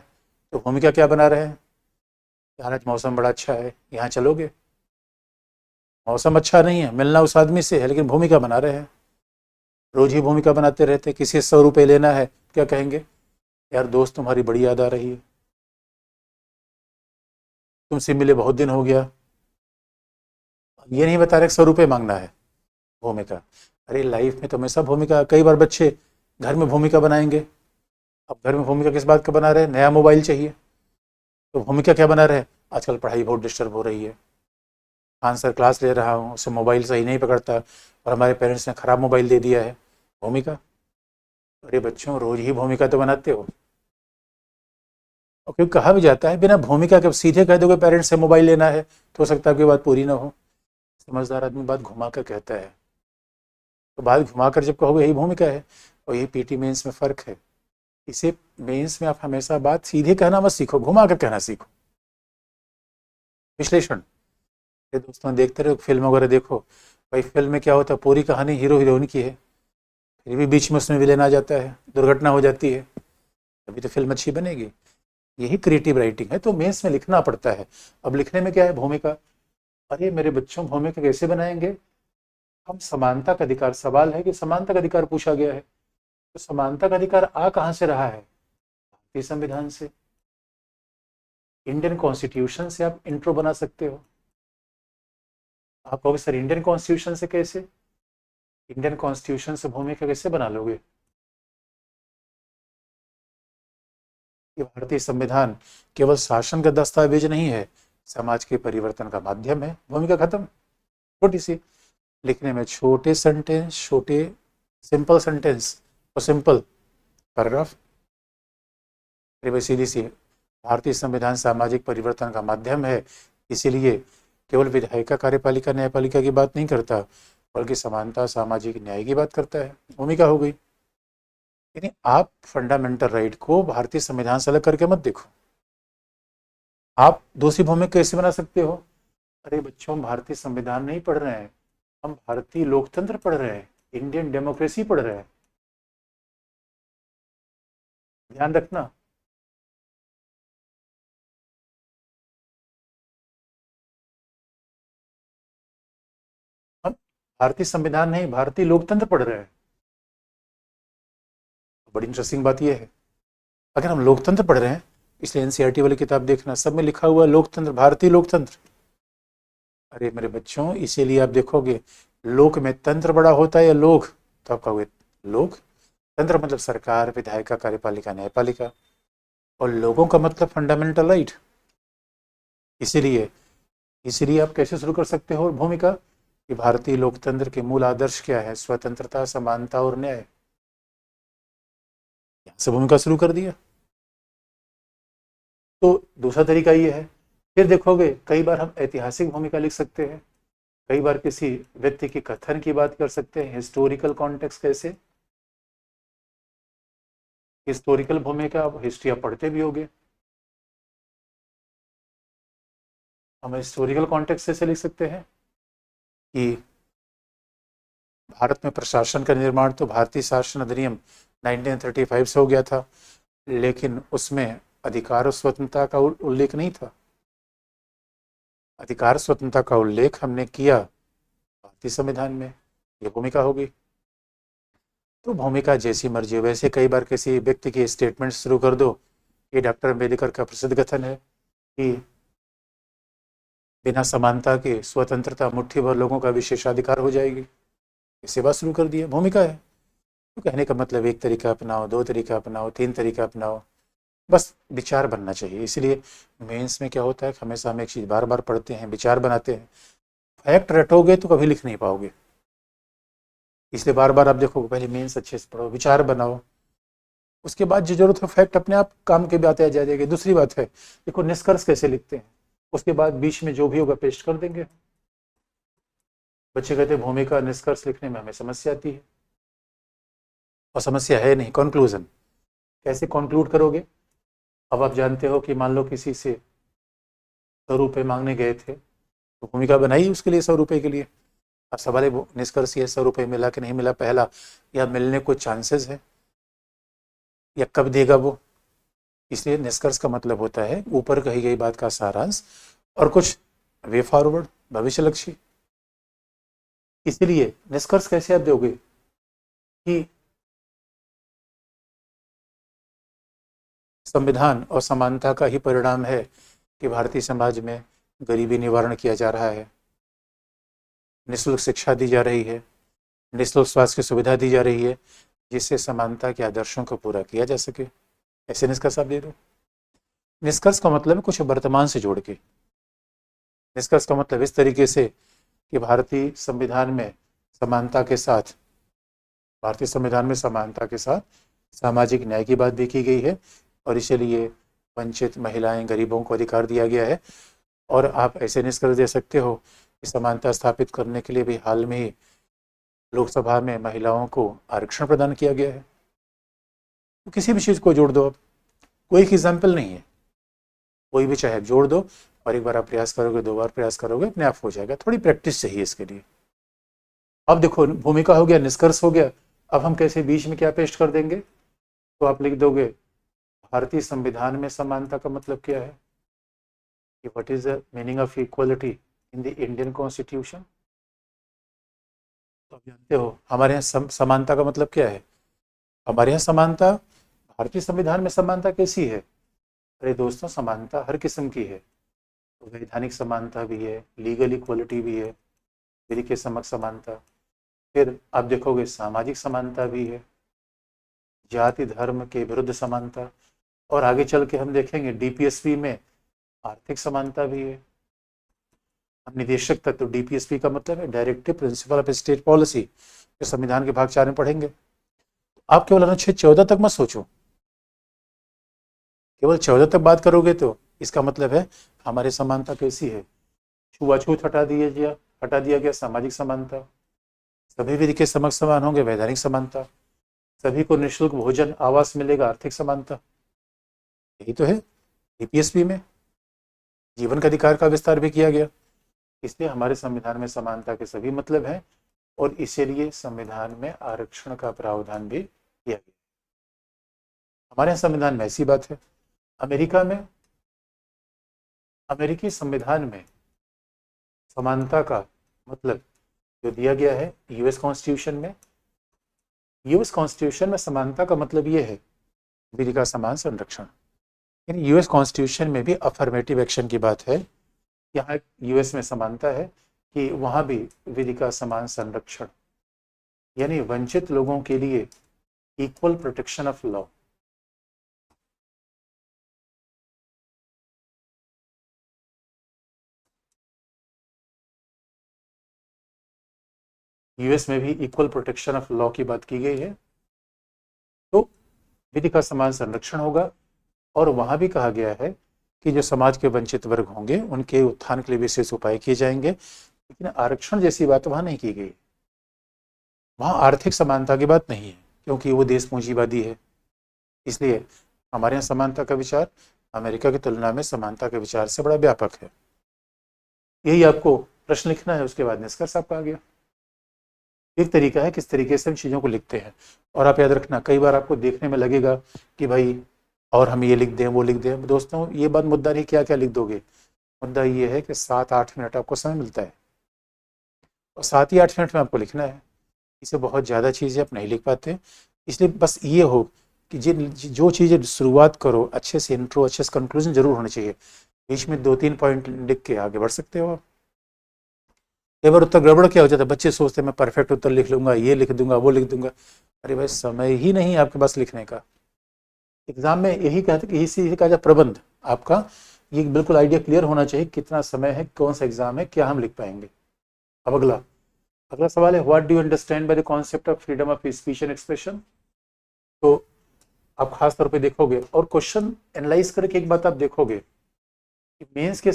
तो भूमिका क्या बना रहे हैं, यार आज मौसम बड़ा अच्छा है यहाँ चलोगे। मौसम अच्छा नहीं है, मिलना उस आदमी से है, लेकिन भूमिका बना रहे हैं। रोज ही भूमिका बनाते रहते हैं। किसी से 100 रुपये लेना है, क्या कहेंगे, यार दोस्त तुम्हारी बड़ी याद आ रही है, तुमसे मिले बहुत दिन हो गया। ये नहीं बता रहे 100 रुपये मांगना है, भूमिका। अरे लाइफ में तो हमेशा भूमिका। कई बार बच्चे घर में भूमिका बनाएंगे। अब घर में भूमिका किस बात का बना रहे हैं, नया मोबाइल चाहिए, तो भूमिका क्या बना रहे हैं, आजकल पढ़ाई बहुत डिस्टर्ब हो रही है, आंसर क्लास ले रहा हूँ, उसे मोबाइल सही नहीं पकड़ता और हमारे पेरेंट्स ने ख़राब मोबाइल दे दिया है, भूमिका। अरे बच्चों रोज ही भूमिका तो बनाते हो। और क्योंकि कहा भी जाता है बिना भूमिका के सीधे कह दोगे पेरेंट्स से मोबाइल लेना है तो हो सकता है आपकी बात पूरी ना हो। समझदार आदमी बात घुमा कर कहता है, तो बात घुमा कर जब कहोगे यही भूमिका है। और यही पीटी मेंस में फ़र्क है। इसे मेंस में आप हमेशा बात सीधे कहना मत सीखो, घुमा कर कहना सीखो। विश्लेषण, ये दोस्तों देखते रहो फिल्म वगैरह देखो, भाई फिल्म में क्या होता है, पूरी कहानी हीरो हीरोइन की है, फिर भी बीच में उसमें विलेन आ जाता है, दुर्घटना हो जाती है, तभी तो फिल्म अच्छी बनेगी। यही क्रिएटिव राइटिंग है। तो मेंस में लिखना पड़ता है। अब लिखने में क्या है, भूमिका। अरे मेरे बच्चों भूमिका कैसे बनाएंगे, हम समानता का अधिकार, सवाल है कि समानता का अधिकार पूछा गया है, तो समानता का अधिकार आ कहाँ से रहा है, भारतीय संविधान से, इंडियन कॉन्स्टिट्यूशन से आप इंट्रो बना सकते हो। आप कहोगे सर इंडियन कॉन्स्टिट्यूशन से कैसे, इंडियन कॉन्स्टिट्यूशन से भूमिका कैसे बना लोगे। ये भारतीय संविधान केवल शासन का दस्तावेज नहीं है, समाज के परिवर्तन का माध्यम है। भूमिका खत्म। छोटी सी, लिखने में छोटे सेंटेंस, छोटे सिंपल सेंटेंस और सिंपल पैराग्राफ। सीधी सी, भारतीय संविधान सामाजिक परिवर्तन का माध्यम है, इसीलिए केवल विधायिका कार्यपालिका न्यायपालिका की बात नहीं करता, बल्कि समानता सामाजिक न्याय की बात करता है। भूमिका हो गई। यानी आप फंडामेंटल राइट को भारतीय संविधान से अलग करके मत देखो। आप दूसरी भूमिका कैसे बना सकते हो, अरे बच्चों भारतीय संविधान नहीं पढ़ रहे हैं, हम भारतीय लोकतंत्र पढ़ रहे हैं, इंडियन डेमोक्रेसी पढ़ रहे हैं, ध्यान रखना। हम भारतीय संविधान नहीं, भारतीय लोकतंत्र पढ़ रहे हैं। बड़ी इंटरेस्टिंग बात यह है, अगर हम लोकतंत्र पढ़ रहे हैं, इसलिए एनसीईआरटी वाली किताब देखना, सब में लिखा हुआ लोकतंत्र, भारतीय लोकतंत्र। अरे मेरे बच्चों, इसीलिए आप देखोगे लोक में तंत्र बड़ा होता है या लोक, तो आप कहोगे लोक। तंत्र मतलब सरकार, विधायिका, कार्यपालिका, न्यायपालिका, और लोगों का मतलब फंडामेंटल राइट। इसीलिए इसीलिए आप कैसे शुरू कर सकते हो भूमिका कि भारतीय लोकतंत्र के मूल आदर्श क्या है, स्वतंत्रता, समानता और न्याय। यहां से भूमिका शुरू कर दिया। तो दूसरा तरीका ये है। फिर देखोगे कई बार हम ऐतिहासिक भूमिका लिख सकते हैं, कई बार किसी व्यक्ति की कथन की बात कर सकते हैं, हिस्टोरिकल कॉन्टेक्स्ट। कैसे हिस्टोरिकल भूमिका, आप हिस्ट्री आप पढ़ते भी होगे, हम हिस्टोरिकल कॉन्टेक्स्ट कैसे लिख सकते हैं कि भारत में प्रशासन का निर्माण तो भारतीय शासन अधिनियम 1935 से हो गया था, लेकिन उसमें अधिकार और स्वतंत्रता का उल्लेख नहीं था। अधिकार स्वतंत्रता का उल्लेख हमने किया भारतीय संविधान में, ये भूमिका होगी। तो भूमिका जैसी मर्जी हो। वैसे कई बार किसी व्यक्ति की स्टेटमेंट शुरू कर दो, ये डॉक्टर अम्बेडकर का प्रसिद्ध कथन है कि बिना समानता के स्वतंत्रता मुट्ठी भर लोगों का विशेषाधिकार हो जाएगी। इससे बात शुरू कर दिया, भूमिका है। तो कहने का मतलब एक तरीका अपनाओ, दो तरीका अपनाओ, तीन तरीका अपनाओ, बस विचार बनना चाहिए। इसलिए मेंस में क्या होता है, हमेशा हम एक चीज़ बार बार पढ़ते हैं, विचार बनाते हैं। फैक्ट रटोगे तो कभी लिख नहीं पाओगे, इसलिए बार बार आप देखो, पहले मेंस अच्छे से पढ़ो, विचार बनाओ, उसके बाद जो जरूरत हो फैक्ट अपने आप काम के भी आते आ जाएंगे। दूसरी बात है, देखो निष्कर्ष कैसे लिखते हैं, उसके बाद बीच में जो भी होगा पेस्ट कर देंगे। बच्चे कहते हैं भूमिका निष्कर्ष लिखने में हमें समस्या आती है, और समस्या है नहीं, कंक्लूजन। कैसे कंक्लूड करोगे? अब आप जानते हो कि मान लो किसी से 100 रुपये मांगने गए थे, तो भूमिका बनाई उसके लिए 100 रुपये के लिए। अब सवाल है निष्कर्ष ये 100 रुपये मिला कि नहीं मिला, पहला, या मिलने को चांसेस है, या कब देगा वो। इसलिए निष्कर्ष का मतलब होता है ऊपर कही गई बात का सारांश और कुछ वे फॉरवर्ड, भविष्य लक्ष्य। इसलिए निष्कर्ष कैसे आप दोगे कि संविधान और समानता का ही परिणाम है कि भारतीय समाज में गरीबी निवारण किया जा रहा है, निःशुल्क शिक्षा दी जा रही है, निःशुल्क स्वास्थ्य की सुविधा दी जा रही है, जिससे समानता के आदर्शों को पूरा किया जा सके। ऐसे निष्कर्ष आप दे दो। निष्कर्ष का मतलब है कुछ वर्तमान से जोड़ के। निष्कर्ष का मतलब इस तरीके से कि भारतीय संविधान में समानता के साथ, भारतीय संविधान में समानता के साथ सामाजिक न्याय की बात भी की गई है, और इसीलिए वंचित महिलाएं, गरीबों को अधिकार दिया गया है। और आप ऐसे निष्कर्ष दे सकते हो कि समानता स्थापित करने के लिए भी हाल में ही लोकसभा में महिलाओं को आरक्षण प्रदान किया गया है। तो किसी भी चीज़ को जोड़ दो, अब कोई एक एग्जाम्पल नहीं है, कोई भी चाहे जोड़ दो, और एक बार आप प्रयास करोगे, दो बार प्रयास करोगे, अपने आप हो जाएगा। थोड़ी प्रैक्टिस चाहिए इसके लिए। अब देखो भूमिका हो गया, निष्कर्ष हो गया, अब हम कैसे बीच में क्या पेस्ट कर देंगे, तो आप लिख दोगे भारतीय संविधान में समानता का मतलब क्या है, कि what is the meaning of equality in the Indian constitution. तो आप जानते हो हमारे यहाँ समानता का मतलब क्या है। हमारे यहाँ समानता, भारतीय संविधान में समानता कैसी है? अरे दोस्तों, समानता हर किस्म की है। तो वैधानिक समानता भी है, लीगल इक्वलिटी भी है, विधि के समक्ष समानता, फिर आप देखोगे सामाजिक समानता भी है, जाति धर्म के विरुद्ध समानता, और आगे चल के हम देखेंगे डीपीएसपी में आर्थिक समानता भी है। अब निदेशक तत्व, डीपीएसपी का मतलब है directive principle of state policy, फिर संविधान के भाग 4 में पढ़ेंगे। आप केवल अनुच्छेद 14 तक मत सोचो, केवल 14 तक बात करोगे तो इसका मतलब है हमारी समानता कैसी है। छुआछूत हटा दिया गया, सामाजिक समानता, सभी विधि के समक्ष समान होंगे, वैधानिक समानता, सभी को निःशुल्क भोजन आवास मिलेगा, आर्थिक समानता। यही तो है डीपीएसपी में। जीवन का अधिकार का विस्तार भी किया गया, इसलिए हमारे संविधान में समानता के सभी मतलब हैं और इसीलिए संविधान में आरक्षण का प्रावधान भी किया गया। हमारे यहाँ संविधान में ऐसी बात है। अमेरिका में, अमेरिकी संविधान में समानता का मतलब जो दिया गया है यूएस कॉन्स्टिट्यूशन में, यूएस कॉन्स्टिट्यूशन में समानता का मतलब ये है विधि का समान संरक्षण। यानी यूएस कॉन्स्टिट्यूशन में भी अफर्मेटिव एक्शन की बात है। यहाँ यूएस में समानता है कि वहाँ भी विधि का समान संरक्षण, यानी वंचित लोगों के लिए equal protection of law. US में भी इक्वल प्रोटेक्शन ऑफ लॉ की बात की गई है। तो विधि का समान संरक्षण होगा और वहां भी कहा गया है कि जो समाज के वंचित वर्ग होंगे उनके उत्थान के लिए विशेष उपाय किए जाएंगे। लेकिन आरक्षण जैसी बात वहां नहीं की गई। वहां आर्थिक समानता की बात नहीं है क्योंकि वो देश पूंजीवादी है। इसलिए हमारे यहाँ समानता का विचार अमेरिका की तुलना में समानता के विचार से बड़ा व्यापक है। यही आपको प्रश्न लिखना है, उसके बाद निष्कर्ष आपका आ गया। एक तरीका है किस तरीके से हम चीज़ों को लिखते हैं। और आप याद रखना, कई बार आपको देखने में लगेगा कि भाई और हम ये लिख दें वो लिख दें। दोस्तों ये बात मुद्दा नहीं क्या क्या लिख दोगे, मुद्दा ये है कि 7-8 मिनट आपको समय मिलता है और 7 ही 8 मिनट में आपको लिखना है। इसे बहुत ज़्यादा चीज़ें आप नहीं लिख पाते। इसलिए बस ये हो कि जो चीज़ें शुरुआत करो अच्छे से, इंट्रो अच्छे से, कंक्लूजन जरूर होना चाहिए। बीच में 2-3 पॉइंट लिख के आगे बढ़ सकते हो आप। कई बार उत्तर गड़बड़ क्या हो जाता है, बच्चे सोचते हैं मैं परफेक्ट उत्तर लिख लूंगा, ये लिख दूंगा वो लिख दूंगा। अरे भाई समय ही नहीं है आपके पास लिखने का। एग्जाम में यही कहते कि इसी का जो प्रबंध आपका ये बिल्कुल आइडिया क्लियर होना चाहिए कितना समय है, कौन सा एग्जाम है, क्या हम लिख पाएंगे। अब अगला अगला सवाल है what do you understand by the concept of freedom of speech and expression. तो आप खास तौर पे देखोगे और क्वेश्चन एनालाइज करके एक बात आप देखोगे कि मेंस के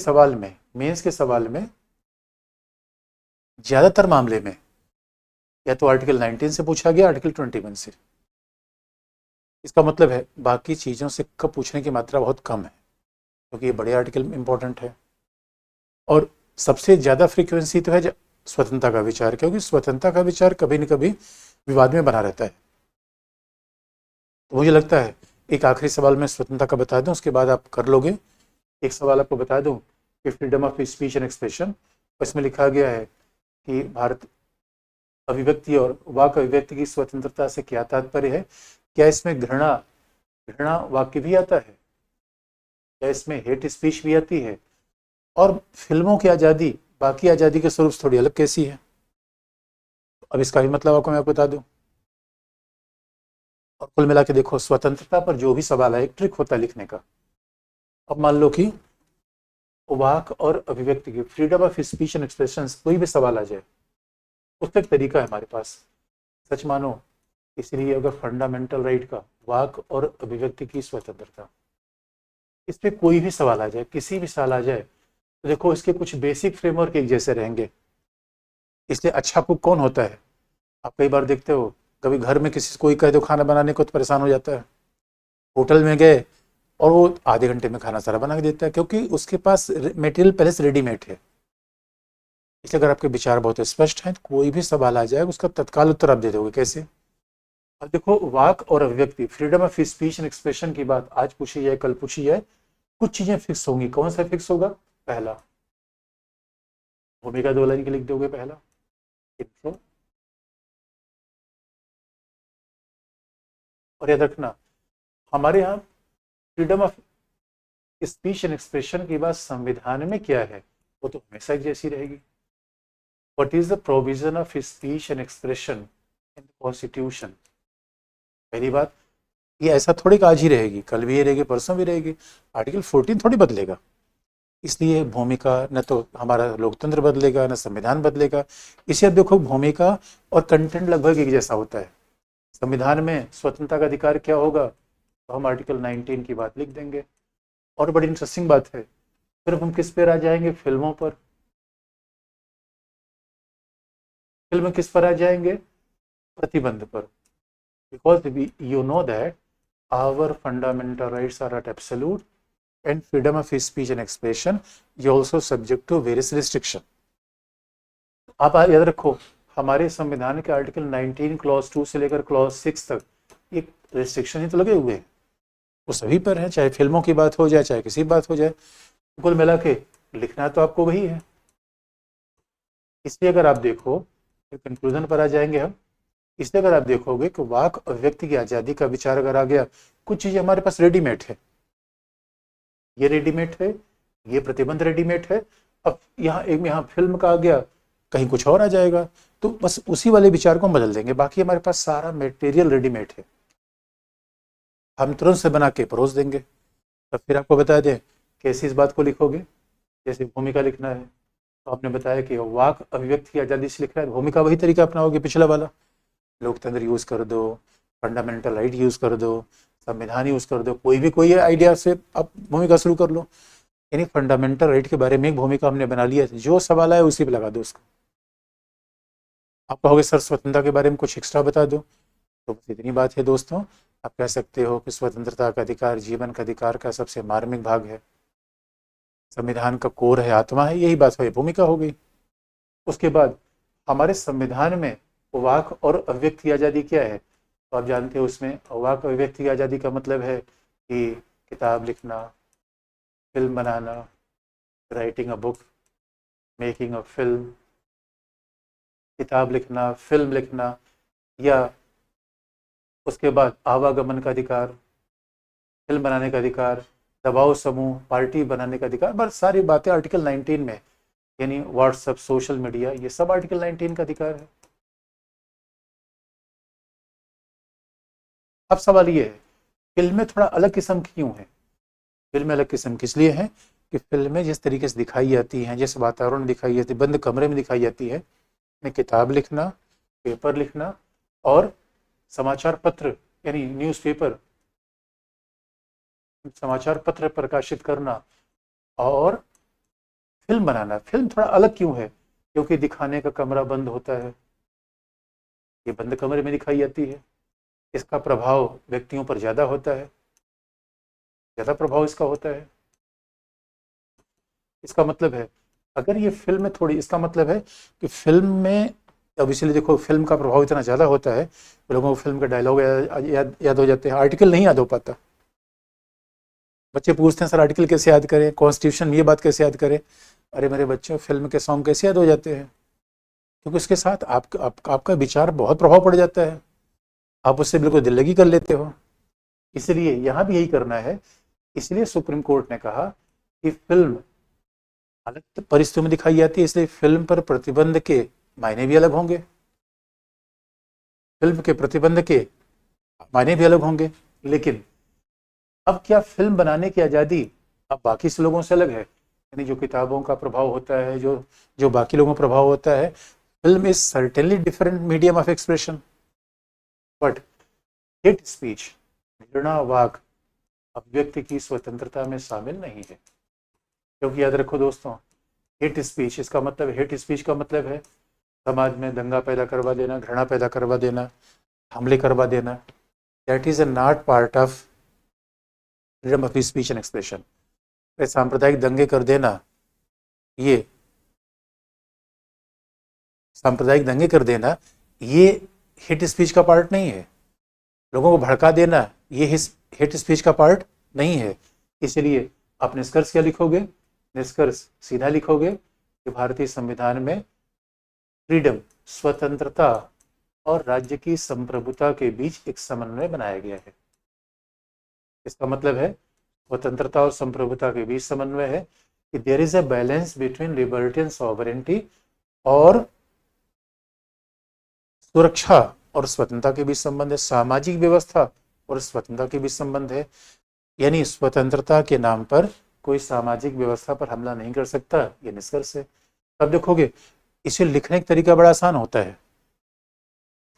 सवाल में ज्यादातर मामले में या तो आर्टिकल 19 से पूछा गया, आर्टिकल 21 से। इसका मतलब है बाकी चीज़ों से कब पूछने की मात्रा बहुत कम है क्योंकि ये बड़े आर्टिकल इंपॉर्टेंट है। और सबसे ज़्यादा फ्रीक्वेंसी तो है स्वतंत्रता का विचार, क्योंकि स्वतंत्रता का विचार कभी न कभी विवाद में बना रहता है। तो मुझे लगता है एक आखिरी सवाल मैं स्वतंत्रता का बता दूं, उसके बाद आप कर लोगे। एक सवाल आपको बता दूं कि freedom of speech and expression, इसमें लिखा गया है कि भारत अभिव्यक्ति और वाक अभिव्यक्ति की स्वतंत्रता से क्या तात्पर्य है। क्या इसमें घृणा वाक्य भी आता है, क्या इसमें हेट स्पीच भी आती है, और फिल्मों की आज़ादी बाकी आज़ादी के स्वरूप थोड़ी अलग कैसी है। अब इसका भी मतलब आपको मैं बता दूं। और कुल मिला के देखो स्वतंत्रता पर जो भी सवाल है एक ट्रिक होता है लिखने का। अब मान लो कि वाक और अभिव्यक्ति की freedom of speech and expression कोई भी सवाल आ जाए, उसका एक तरीका है हमारे पास, सच मानो। इसलिए अगर फंडामेंटल राइट का वाक और अभिव्यक्ति की स्वतंत्रता, इस पर कोई भी सवाल आ जाए, किसी भी सवाल आ जाए, तो देखो इसके कुछ बेसिक फ्रेमवर्क एक जैसे रहेंगे। इसलिए अच्छा कुक कौन होता है, आप कई बार देखते हो कभी घर में किसी कोई कह दो खाना बनाने को तो परेशान हो जाता है। होटल में गए और वो आधे घंटे में खाना सारा बना के देता है क्योंकि उसके पास मटेरियल पहले से रेडीमेड है। इसलिए अगर आपके विचार बहुत स्पष्ट हैं तो कोई भी सवाल आ जाए उसका तत्काल उत्तर आप दे दोगे। कैसे? अब देखो वाक और अभिव्यक्ति, freedom of speech and expression की बात आज पूछी जाए कल पूछी जाए, कुछ चीजें फिक्स होंगी। कौन सा फिक्स होगा? पहला, भूमिका 2 लाइन की लिख दोगे पहला इंट्रो। और याद रखना हमारे यहाँ freedom of speech and expression की बात संविधान में क्या है वो तो हमेशा एक जैसी रहेगी। What is the provision of speech and expression in the constitution. पहली बात, ये ऐसा थोड़ी आज ही रहेगी, कल भी ये रहेगी, परसों भी रहेगी। आर्टिकल 14 थोड़ी बदलेगा। इसलिए भूमिका, न तो हमारा लोकतंत्र बदलेगा न संविधान बदलेगा। इसे अब देखो भूमिका और कंटेंट लगभग एक जैसा होता है। संविधान में स्वतंत्रता का अधिकार क्या होगा तो हम आर्टिकल 19 की बात लिख देंगे। और बड़ी इंटरेस्टिंग बात है, फिर हम किस पर आ जाएंगे? फिल्मों पर। फिल्म किस पर आ जाएंगे? प्रतिबंध पर। Because you know that our fundamental rights are at absolute and freedom of speech and expression is also subject to various restrictions. आप याद रखो, हमारे संविधान के आर्टिकल 19 क्लॉज 2 से लेकर क्लॉज 6 तक एक रिस्ट्रिक्शन ही तो लगे हुए हैं, वो सभी पर है, चाहे फिल्मों की बात हो जाए चाहे किसी बात हो जाए, कुल मिला के लिखना तो आपको वही है। इसलिए अगर आप देखो, कंक्लूजन पर आ जाएंगे हम, इसलिए अगर आप देखोगे कि वाक अभिव्यक्ति की आज़ादी का विचार अगर आ गया, कुछ चीज़ें हमारे पास रेडीमेड है, ये रेडीमेड है, ये प्रतिबंध रेडीमेड है, अब यहाँ फिल्म का आ गया, कहीं कुछ और आ जाएगा, तो बस उसी वाले विचार को हम बदल देंगे, बाकी हमारे पास सारा मटेरियल रेडीमेड है, हम तुरंत से बना के परोस देंगे। तब फिर आपको बता दें कैसे इस बात को लिखोगे, जैसे भूमिका लिखना है तो आपने बताया कि वाक अभिव्यक्ति की आज़ादी से लिख रहा है, भूमिका वही तरीका अपनाओगे पिछला वाला, लोकतंत्र यूज़ कर दो, फंडामेंटल राइट यूज़ कर दो, संविधान यूज़ कर दो, कोई आइडिया से आप भूमिका शुरू कर लो, यानी फंडामेंटल राइट के बारे में एक भूमिका हमने बना लिया, जो सवाल आए उसी पे लगा दो उसको। आप कहोगे सर स्वतंत्रता के बारे में कुछ एक्स्ट्रा बता दो, तो बस इतनी बात है दोस्तों, आप कह सकते हो कि स्वतंत्रता का अधिकार जीवन का अधिकार का सबसे मार्मिक भाग है, संविधान का कोर है, आत्मा है, यही बात है, भूमिका हो गई। उसके बाद हमारे संविधान में वाक और अभिव्यक्ति की आज़ादी क्या है, तो आप जानते हो उसमें वाक अभिव्यक्ति की आज़ादी का मतलब है कि किताब लिखना, film banana, writing a book, making a film, किताब लिखना, फिल्म लिखना, या उसके बाद आवागमन का अधिकार, फिल्म बनाने का अधिकार, दबाव समूह, पार्टी बनाने का अधिकार, बस सारी बातें आर्टिकल 19 में, यानी व्हाट्सएप, सोशल मीडिया, ये सब आर्टिकल 19 का अधिकार है। अब सवाल ये है, फिल्में थोड़ा अलग किस्म की क्यों है? फिल्में अलग किस्म की इसलिए हैं कि फिल्में जिस तरीके से दिखाई जाती हैं, जिस वातावरण में दिखाई जाती है, बंद कमरे में दिखाई जाती है, में किताब लिखना, पेपर लिखना और समाचार पत्र यानी न्यूज़पेपर, समाचार पत्र प्रकाशित करना और फिल्म बनाना, फिल्म थोड़ा अलग क्यों है? क्योंकि दिखाने का कमरा बंद होता है, ये बंद कमरे में दिखाई जाती है, इसका प्रभाव व्यक्तियों पर ज़्यादा होता है, ज़्यादा प्रभाव इसका होता है। इसका मतलब है अगर ये फिल्म में थोड़ी, इसका मतलब है कि फिल्म में, अब इसलिए देखो फिल्म का प्रभाव इतना ज़्यादा होता है, लोगों को फिल्म के डायलॉग याद हो जाते हैं, आर्टिकल नहीं याद हो पाता। बच्चे पूछते हैं सर आर्टिकल कैसे याद करें, कॉन्स्टिट्यूशन ये बात कैसे याद करें, अरे मेरे बच्चों फिल्म के सॉन्ग कैसे याद हो जाते हैं? क्योंकि उसके साथ आपका विचार बहुत प्रभाव पड़ जाता है, आप उससे बिल्कुल दिल लगी कर लेते हो। इसलिए यहाँ भी यही करना है, इसलिए सुप्रीम कोर्ट ने कहा कि फिल्म अलग परिस्थितियों में दिखाई जाती है, इसलिए फिल्म पर प्रतिबंध के मायने भी अलग होंगे, फिल्म के प्रतिबंध के मायने भी अलग होंगे। लेकिन अब क्या फिल्म बनाने की आज़ादी अब बाकी से लोगों से अलग है, यानी जो किताबों का प्रभाव होता है, जो जो बाकी लोगों का प्रभाव होता है, film is certainly different medium of expression, but hate speech, घृणा वाक अभिव्यक्ति की स्वतंत्रता में शामिल नहीं है। क्योंकि याद रखो दोस्तों, हेट स्पीच, इसका मतलब, हेट स्पीच का मतलब है समाज में दंगा पैदा करवा देना, घृणा पैदा करवा देना, हमले करवा देना, that is a not part of freedom of speech and expression. सांप्रदायिक दंगे कर देना, ये सांप्रदायिक दंगे कर देना, ये हेट स्पीच का पार्ट नहीं है, लोगों को भड़का देना ये हेट स्पीच का पार्ट नहीं है। इसलिए आप निष्कर्ष क्या लिखोगे? निष्कर्ष सीधा लिखोगे कि भारतीय संविधान में फ्रीडम, स्वतंत्रता और राज्य की संप्रभुता के बीच एक समन्वय बनाया गया है। इसका मतलब है स्वतंत्रता और संप्रभुता के बीच समन्वय है कि there is a balance between liberty and sovereignty, और सुरक्षा और स्वतंत्रता के बीच संबंध है, सामाजिक व्यवस्था और स्वतंत्रता के बीच संबंध है, यानी स्वतंत्रता के नाम पर कोई सामाजिक व्यवस्था पर हमला नहीं कर सकता, ये निष्कर्ष है। अब देखोगे इसे लिखने का तरीका बड़ा आसान होता है,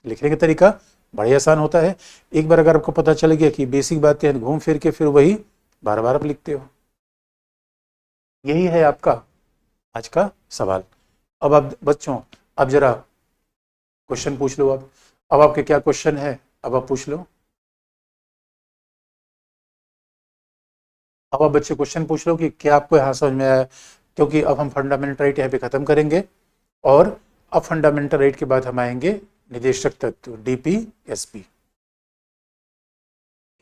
लिखने का तरीका बड़ा आसान होता है, एक बार अगर आपको पता चल गया कि बेसिक बातें हैं, घूम फिर के फिर वही बार बार आप लिखते हो। यही है आपका आज का सवाल। अब आप बच्चों, अब जरा क्वेश्चन पूछ लो। अब आपके क्या क्वेश्चन है, अब आप पूछ लो। अब आप बच्चे क्वेश्चन पूछ लो कि क्या आपको यहाँ समझ में आया, क्योंकि अब हम फंडामेंटल राइट यहाँ पे ख़त्म करेंगे और अब फंडामेंटल राइट के बाद हम आएंगे निदेशक तत्व, DPSP।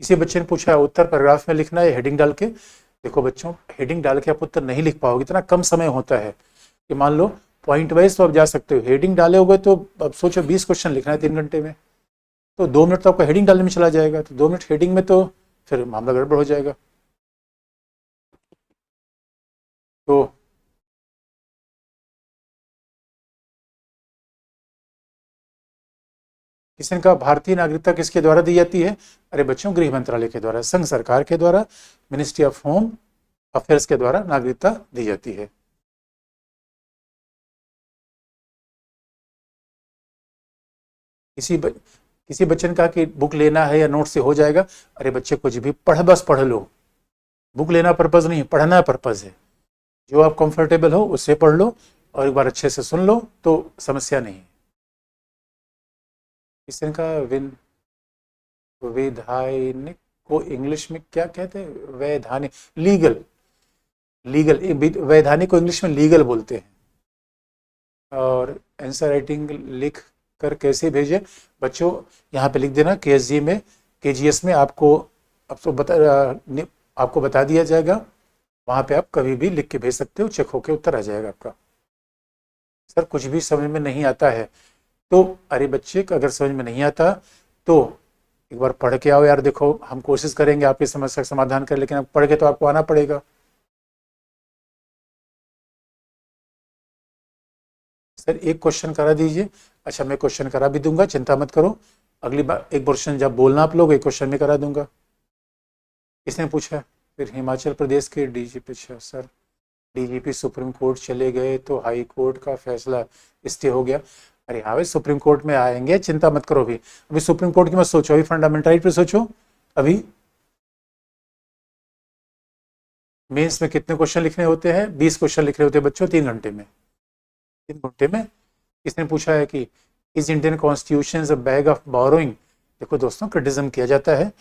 किसी बच्चे ने पूछा उत्तर पैराग्राफ में लिखना है हेडिंग डाल के। देखो बच्चों, हेडिंग डाल के आप उत्तर नहीं लिख पाओगे, इतना कम समय होता है कि मान लो पॉइंट वाइज तो आप जा सकते हो, हेडिंग डाले होगे तो अब सोचो 20 क्वेश्चन लिखना है 3 घंटे में, तो 2 मिनट तो आपका हेडिंग डालने में चला जाएगा, तो 2 मिनट हेडिंग में तो फिर मामला गड़बड़ हो जाएगा। तो किसी ने कहा भारतीय नागरिकता किसके द्वारा दी जाती है? अरे बच्चों, गृह मंत्रालय के द्वारा, संघ सरकार के द्वारा, मिनिस्ट्री ऑफ होम अफेयर्स के द्वारा नागरिकता दी जाती है। किसी बच्चे ने कहा कि बुक लेना है या नोट से हो जाएगा। अरे बच्चे, कुछ भी पढ़, बस पढ़ लो। बुक लेना पर्पज नहीं है, पढ़ना पर्पज है। जो आप कंफर्टेबल हो उससे पढ़ लो और एक बार अच्छे से सुन लो तो समस्या नहीं है। किसी ने कहा वैधानिक को इंग्लिश में क्या कहते हैं? वैधानिक, लीगल। वैधानिक को इंग्लिश में लीगल बोलते हैं। और आंसर राइटिंग लिख कर कैसे भेजें? बच्चों यहाँ पे लिख देना KSG में, KGS में आपको बता दिया जाएगा, वहाँ पे आप कभी भी लिख के भेज सकते हो, चेक होके उत्तर आ जाएगा आपका। सर कुछ भी समझ में नहीं आता है तो, अरे बच्चे अगर समझ में नहीं आता तो एक बार पढ़ के आओ यार। देखो हम कोशिश करेंगे आपकी समस्या का समाधान करें, लेकिन अब पढ़ के तो आपको आना पड़ेगा। सर एक क्वेश्चन करा दीजिए। अच्छा मैं क्वेश्चन करा भी दूंगा, चिंता मत करो। अगली बार एक क्वेश्चन जब बोलना आप लोग, एक क्वेश्चन में करा दूंगा। किसने पूछा? फिर हिमाचल प्रदेश के DGP। अच्छा सर, DGP सुप्रीम कोर्ट चले गए तो हाई कोर्ट का फैसला स्टे हो गया। अरे हाँ भाई, सुप्रीम कोर्ट में आएंगे, चिंता मत करो। अभी सुप्रीम कोर्ट की मत सोचो, अभी फंडामेंटल राइट पे सोचो। अभी मेंस में कितने क्वेश्चन लिखने होते हैं? 20 क्वेश्चन लिखने होते हैं बच्चों 3 घंटे में। 3 घंटे में किसने पूछा है कि is Indian constitution a bag of borrowing? देखो दोस्तों, क्रिटिसिज्म किया जाता है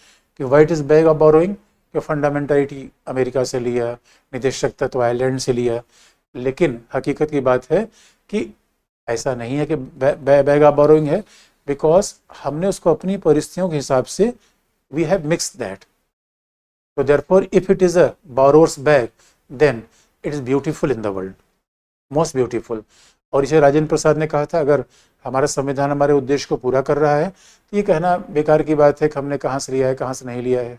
कि what is bag of borrowing, कि फंडामेंटलिटी अमेरिका से लिया, निदेशक तत्व आयरलैंड से लिया, लेकिन हकीकत की बात है कि ऐसा नहीं है कि बैग ऑफ बोरोइंग है, बिकॉज हमने उसको अपनी परिस्थितियों के हिसाब से we have mix that. So therefore, if it is a borrower's bag, then it is beautiful in the world, most beautiful। और इसे राजेंद्र प्रसाद ने कहा था, अगर हमारा संविधान हमारे उद्देश्य को पूरा कर रहा है तो ये कहना बेकार की बात है कि हमने कहाँ से लिया है, कहाँ से नहीं लिया है।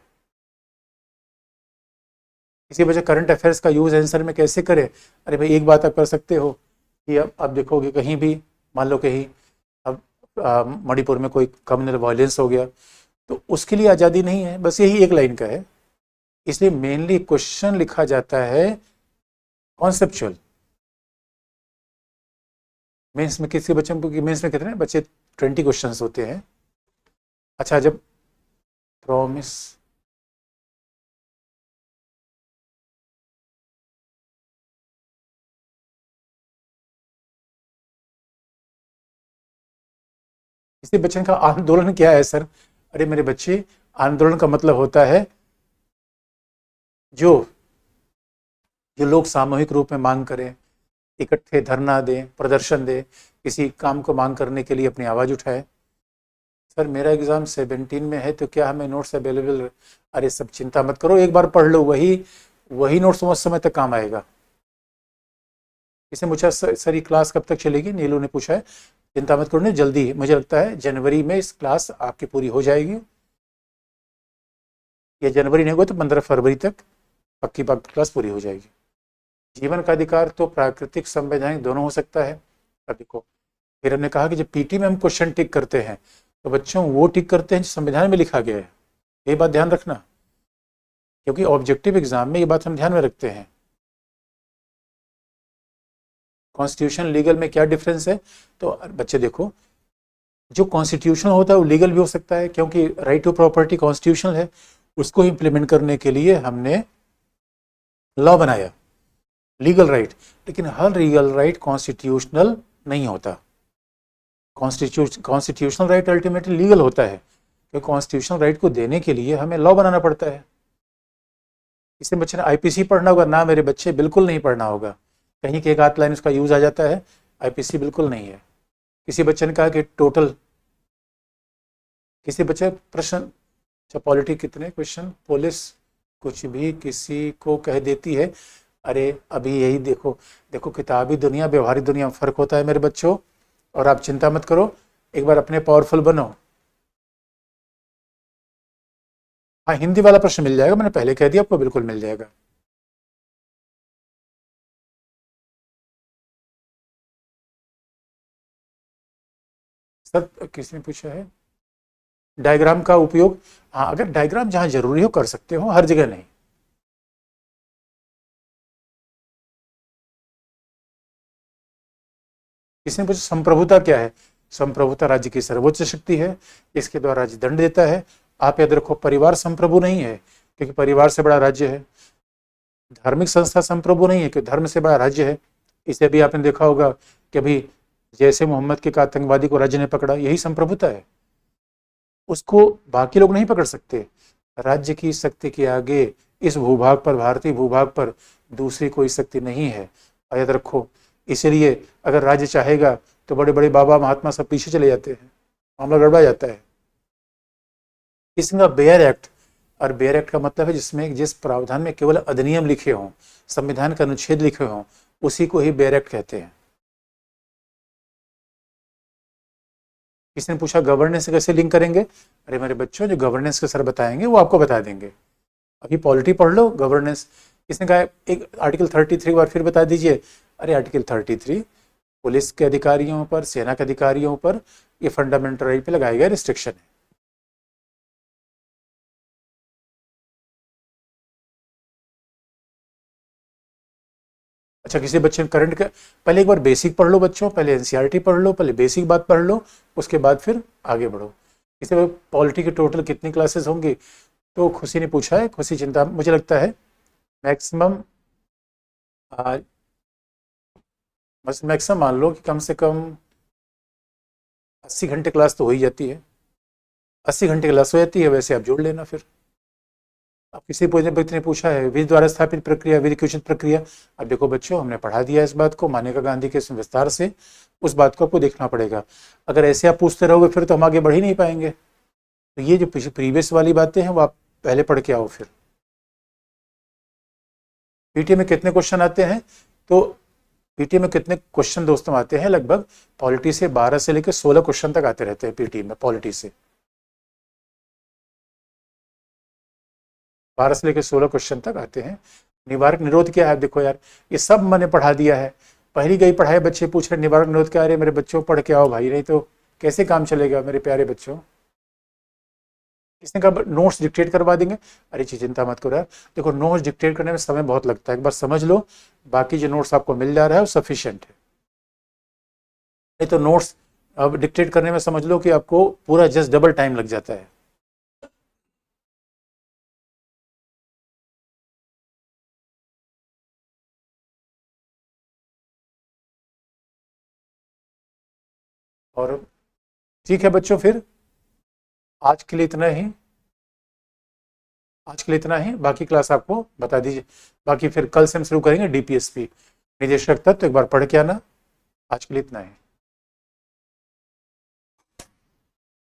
इसी वजह करंट अफेयर्स का यूज आंसर में कैसे करें? अरे भाई एक बात आप कर सकते हो कि अब देखोगे कहीं भी, मान लो कहीं अब मणिपुर में कोई कम्युनल वायलेंस हो गया तो उसके लिए आज़ादी नहीं है, बस यही एक लाइन का है। इसलिए मेनली क्वेश्चन लिखा जाता है कॉन्सेप्चुअल। मेंस में किसी बच्चों को, मेंस में कितने बच्चे 20 क्वेश्चंस होते हैं। अच्छा जब प्रॉमिस, किसी बच्चे का आंदोलन क्या है सर? अरे मेरे बच्चे, आंदोलन का मतलब होता है जो लोग सामूहिक रूप में मांग करें, इकट्ठे धरना दें, प्रदर्शन दें, किसी काम को मांग करने के लिए अपनी आवाज़ उठाए। सर मेरा एग्ज़ाम 17 में है तो क्या हमें नोट्स अवेलेबल? अरे सब चिंता मत करो, एक बार पढ़ लो, वही नोट्स उस समय तक काम आएगा। इसने पूछा सर ये क्लास कब तक चलेगी? नीलू ने पूछा है। चिंता मत करो, नहीं जल्दी, मुझे लगता है जनवरी में इस क्लास आपकी पूरी हो जाएगी, या जनवरी नहीं होगा तो 15 फरवरी तक पक्की क्लास पूरी हो जाएगी। जीवन का अधिकार तो प्राकृतिक संवैधानिक दोनों हो सकता है। अब देखो, फिर हमने कहा कि जब पीटी में हम क्वेश्चन टिक करते हैं तो बच्चों वो टिक करते हैं जो संविधान में लिखा गया है, ये बात ध्यान रखना, क्योंकि ऑब्जेक्टिव एग्जाम में ये बात हम ध्यान में रखते हैं। कॉन्स्टिट्यूशन लीगल में क्या डिफरेंस है? तो बच्चे देखो, जो कॉन्स्टिट्यूशनल होता है वो लीगल भी हो सकता है, क्योंकि राइट टू प्रॉपर्टी कॉन्स्टिट्यूशनल है। उसको इम्प्लीमेंट करने के लिए हमने लॉ बनाया, लीगल राइट। लेकिन हर लीगल राइट कॉन्स्टिट्यूशनल नहीं होता। कॉन्स्टिट्यूशनल राइट अल्टीमेटली लीगल होता है, क्योंकि कॉन्स्टिट्यूशनल राइट को देने के लिए हमें लॉ बनाना पड़ता है। इससे बच्चे ने आईपीसी पढ़ना होगा ना? मेरे बच्चे बिल्कुल नहीं पढ़ना होगा। कहीं के एक आध लाइन उसका यूज आ जाता है, आईपीसी बिल्कुल नहीं है। किसी बच्चे ने कहा कि टोटल, किसी बच्चे प्रश्न, अच्छा पॉलिटी कितने क्वेश्चन, पुलिस कुछ भी किसी को कह देती है। अरे अभी यही देखो, देखो किताबी दुनिया व्यवहारिक दुनिया में फर्क होता है मेरे बच्चों, और आप चिंता मत करो, एक बार अपने पावरफुल बनो। हाँ हिंदी वाला प्रश्न मिल जाएगा, मैंने पहले कह दिया आपको, बिल्कुल मिल जाएगा। सर किसने पूछा है डायग्राम का उपयोग? हाँ अगर डायग्राम जहाँ जरूरी हो कर सकते हो, हर जगह नहीं। किसने पूछा संप्रभुता क्या है? संप्रभुता राज्य की सर्वोच्च शक्ति है, इसके द्वारा राज्य दंड देता है। आप याद रखो परिवार संप्रभु नहीं है, क्योंकि परिवार से बड़ा राज्य है। धार्मिक संस्था संप्रभु नहीं है, क्योंकि धर्म से बड़ा राज्य है। इसे भी आपने देखा होगा कि अभी जैसे मोहम्मद के आतंकवादी को राज्य ने पकड़ा, यही संप्रभुता है। उसको बाकी लोग नहीं पकड़ सकते। राज्य की शक्ति के आगे इस भूभाग पर, भारतीय भूभाग पर दूसरी कोई शक्ति नहीं है, याद रखो। इसलिए अगर राज्य चाहेगा तो बड़े बड़े बाबा महात्मा सब पीछे चले जाते हैं, मामला गड़बड़ा जाता है। इसका बेयर एक्ट, और बेयर एक्ट का मतलब है जिसमें जिस प्रावधान में केवल अधिनियम लिखे हों, संविधान का अनुच्छेद लिखे हों, उसी को ही बेयर एक्ट कहते हैं। किसी ने पूछा गवर्नेंस से कैसे लिंक करेंगे? अरे मेरे बच्चों, जो गवर्नेंस के सर बताएंगे वो आपको बता देंगे। अभी पॉलिटी पढ़ लो, गवर्नेंस। किसने कहा एक आर्टिकल 33 बार फिर बता दीजिए? अरे आर्टिकल 33 पुलिस के अधिकारियों पर, सेना के अधिकारियों पर, ये फंडामेंटल राइट पे लगाया गया रिस्ट्रिक्शन है। अच्छा किसी बच्चे ने करंट का, पहले एक बार बेसिक पढ़ लो बच्चों, पहले एनसीईआरटी पढ़ लो, पहले बेसिक बात पढ़ लो, उसके बाद फिर आगे बढ़ो। किसी पॉलिटी की टोटल कितनी क्लासेस होंगी? तो खुशी ने पूछा है, खुशी चिंता, मुझे लगता है मैक्सिमम, बस मैक्सिमम मान लो कि कम से कम 80 घंटे क्लास तो हो ही जाती है। 80 घंटे क्लास हो जाती है, वैसे आप जोड़ लेना फिर। अब किसी व्यक्ति ने पूछा है विधि द्वारा स्थापित प्रक्रिया, विधि की उचित प्रक्रिया। अब देखो बच्चों, हमने पढ़ा दिया इस बात को मानेका गांधी के विस्तार से, उस बात को आपको देखना पड़ेगा। अगर ऐसे आप पूछते रहोगे फिर तो हम आगे बढ़ ही नहीं पाएंगे। तो ये जो प्रीवियस वाली बातें हैं वो आप पहले पढ़ के आओ। फिर पीटी में कितने क्वेश्चन आते हैं? तो पीटी में कितने क्वेश्चन दोस्तों आते हैं? लगभग पॉलिटी से 12 से लेकर 16 क्वेश्चन तक आते रहते हैं पीटी में, पॉलिटी से 12 से लेकर 16 क्वेश्चन तक आते हैं। निवारक निरोध क्या है? देखो यार, ये सब मैंने पढ़ा दिया है, पहली गई पढ़ाई। बच्चे पूछ रहे निवारक निरोध क्या है? मेरे बच्चों पढ़ के आओ भाई, नहीं तो कैसे काम चलेगा मेरे प्यारे बच्चों। किसने कहा नोट्स डिक्टेट करवा देंगे? अरे जी चिंता मत करो यार, देखो नोट्स डिक्टेट करने में समय बहुत लगता है, एक बार समझ लो, बाकी जो नोट्स आपको मिल जा रहा है वो सफिशिएंट है। नहीं तो नोट्स अब डिक्टेट करने में समझ लो कि आपको पूरा जस्ट डबल टाइम लग जाता है। और ठीक है बच्चों, फिर आज के लिए इतना ही, आज के लिए इतना ही, बाकी क्लास आपको बता दीजिए। बाकी फिर कल से हम शुरू करेंगे डीपीएसपी, निदेशक तत्व, तो एक बार पढ़ के आना। आज के लिए इतना ही।